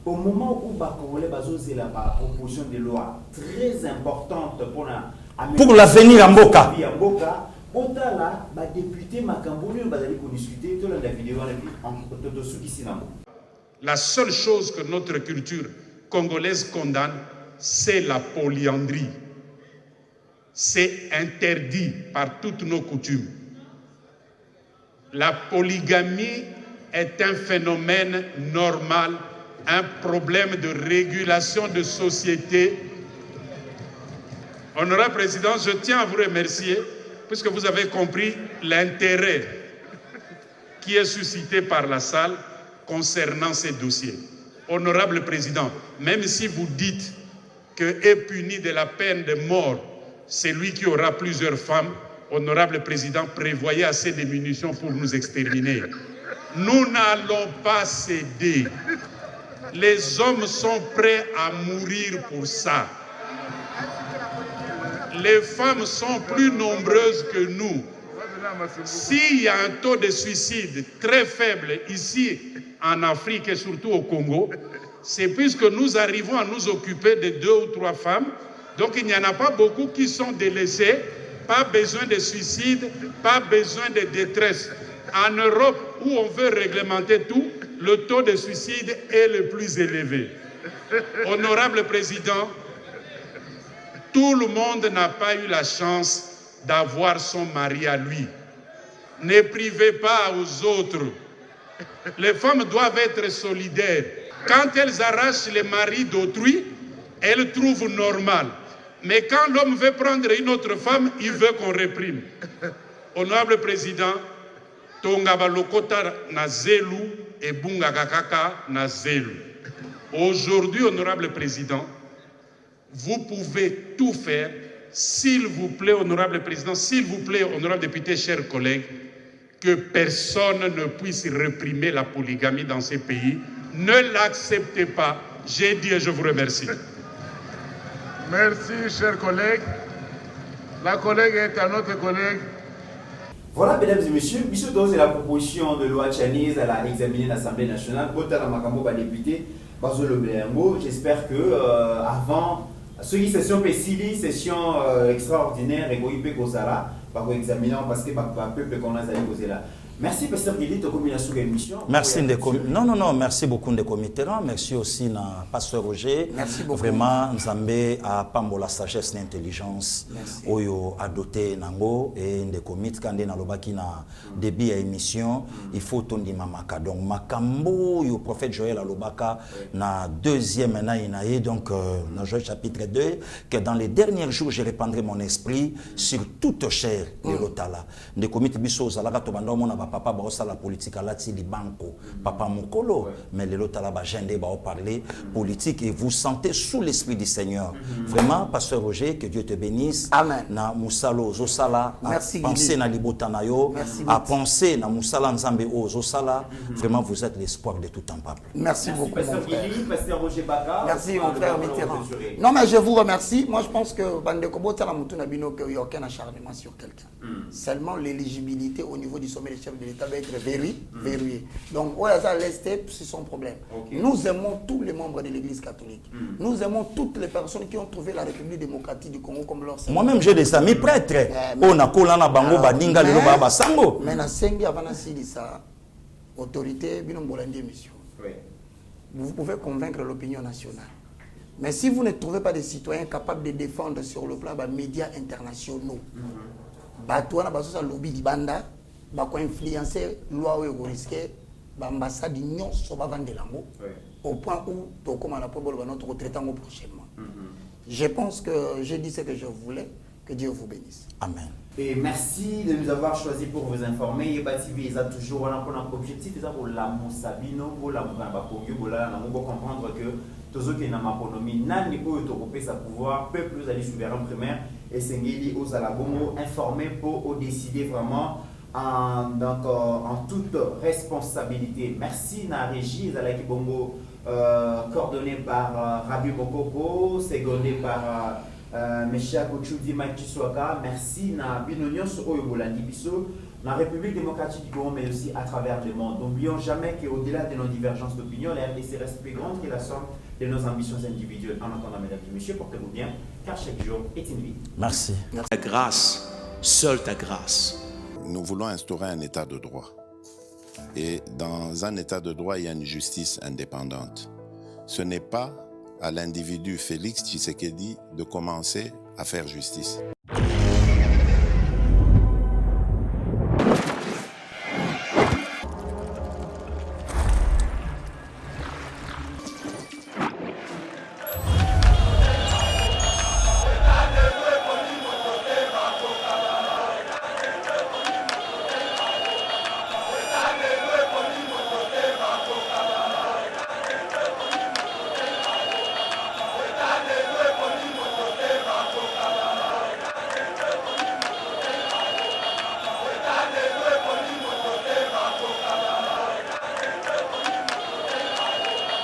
[SPEAKER 6] au moment où Bakongolais Bazozé la proposition de loi très importante pour
[SPEAKER 4] l'avenir en Boka.
[SPEAKER 6] Otala, député Makamboni, bazali ko discuter tout la vidéo en ici.
[SPEAKER 8] La seule chose que notre culture congolaise condamne, c'est la polyandrie. C'est interdit par toutes nos coutumes. La polygamie est un phénomène normal, un problème de régulation de société. Honorable Président, je tiens à vous remercier puisque vous avez compris l'intérêt qui est suscité par la salle concernant ces dossiers. Honorable Président, même si vous dites que est puni de la peine de mort celui qui aura plusieurs femmes, Honorable Président, prévoyez assez de munitions pour nous exterminer. Nous n'allons pas céder. Les hommes sont prêts à mourir pour ça. Les femmes sont plus nombreuses que nous. S'il y a un taux de suicide très faible ici en Afrique et surtout au Congo, c'est puisque nous arrivons à nous occuper de 2 ou 3 femmes. Donc il n'y en a pas beaucoup qui sont délaissés. Pas besoin de suicide, pas besoin de détresse. En Europe, où on veut réglementer tout, le taux de suicide est le plus élevé. Honorable Président, tout le monde n'a pas eu la chance d'avoir son mari à lui. Ne privez pas aux autres. Les femmes doivent être solidaires. Quand elles arrachent les maris d'autrui, elles trouvent normal. Mais quand l'homme veut prendre une autre femme, il veut qu'on réprime. Honorable Président, Tongaba Lokota na Zelu et Bunga Kakaka na Zelu. Aujourd'hui, Honorable Président, vous pouvez tout faire, s'il vous plaît, Honorable Président, s'il vous plaît, Honorable Député, chers collègues, que personne ne puisse réprimer la polygamie dans ces pays. Ne l'acceptez pas. J'ai dit et je vous remercie.
[SPEAKER 13] Merci, chers collègues. La collègue est à notre collègue.
[SPEAKER 6] Voilà, mesdames et messieurs, c'est la proposition de loi Tchanise à la examiner l'Assemblée nationale. Député j'espère que avant, ce qui session PCD, session extraordinaire et Goïpe Gozala, examiner parce que le peuple qu'on a posé là. Merci, Pasteur Guili, de combinaison de l'émission.
[SPEAKER 4] Merci, non, merci beaucoup de comitéran. Merci aussi à Pasteur Roger.
[SPEAKER 3] Merci beaucoup.
[SPEAKER 4] Vraiment, Nzambe a pambo la sagesse et l'intelligence. Oyo adopté nango et de comités quand on a lobaki na début à émission. Il faut tourner mamaka. Donc makambo yo prophète Joël alobaka na deuxième naïnaï donc dans Joël chapitre 2 que dans les derniers jours je répandrai mon esprit sur toute chair de l'otala. De comités biso zalaka to bando mona papa ba la politique là ti banco papa mokolo mais les autres là ba gender ba parler politique et vous sentez sous l'esprit du Seigneur. Vraiment pasteur Roger, que Dieu te bénisse.
[SPEAKER 3] Amen.
[SPEAKER 4] Na musalo zosala
[SPEAKER 3] merci
[SPEAKER 4] penser na libotana yo à penser na musala nzambe o zosala. Vraiment vous êtes l'espoir de tout un peuple.
[SPEAKER 3] Merci beaucoup
[SPEAKER 6] pasteur Guili, pasteur Roger Baka.
[SPEAKER 3] Merci mon frère Mitterrand. Non mais je vous remercie. Moi je pense que Bandeko Botala Mutuna Bino qu'il n'y a aucun acharnement sur quelqu'un. Seulement l'éligibilité au niveau du sommet des chefs de l'État va être verrouillé. Donc, c'est son problème. Nous aimons tous les membres de l'Église catholique. Nous aimons toutes les personnes qui ont trouvé la République démocratique du Congo comme leur Seigneur.
[SPEAKER 4] Moi-même, j'ai des amis prêtres. On a kolana bango badinga le baba sango.
[SPEAKER 3] Mais na sengi avana silisa autorité binombolandi émission. Vous pouvez convaincre l'opinion nationale. Mais si vous ne trouvez pas des citoyens capables de défendre sur le plan des médias internationaux, batouana basosa lobby libanda bako influencer loi ou risquer l'ambassade d'union sur Bavandelango au point où tout comme la probable notre retraite en prochainement. Je pense que j'ai dit ce que je voulais. Que Dieu vous bénisse.
[SPEAKER 4] Amen.
[SPEAKER 6] Et merci de nous avoir choisi pour vous informer. Et BATV ils a toujours un objectif pour la Moussabino, pour la Moussabino, pour comprendre que tous ceux qui n'ont pas d'économie, n'ont pas sa pouvoir, peuple nous a dit souverain primaire et c'est aux Alagomo informés pour décider vraiment en toute responsabilité. Merci na régie Zalaki Bongo coordonné par Rabi Mokopo, secondé par Mesha Kochoudi Makiswaka. Merci na Binonios Oyobolandi Biso, la République démocratique du Congo, mais aussi à travers le monde. N'oublions jamais qu'au-delà de nos divergences d'opinion, la RDC reste plus grande que la somme de nos ambitions individuelles. En attendant, mesdames et messieurs, portez-vous bien, car chaque jour est une vie.
[SPEAKER 4] Merci.
[SPEAKER 14] Ta grâce, seule ta grâce.
[SPEAKER 2] Nous voulons instaurer un état de droit. Et dans un état de droit, il y a une justice indépendante. Ce n'est pas à l'individu Félix Tshisekedi de commencer à faire justice.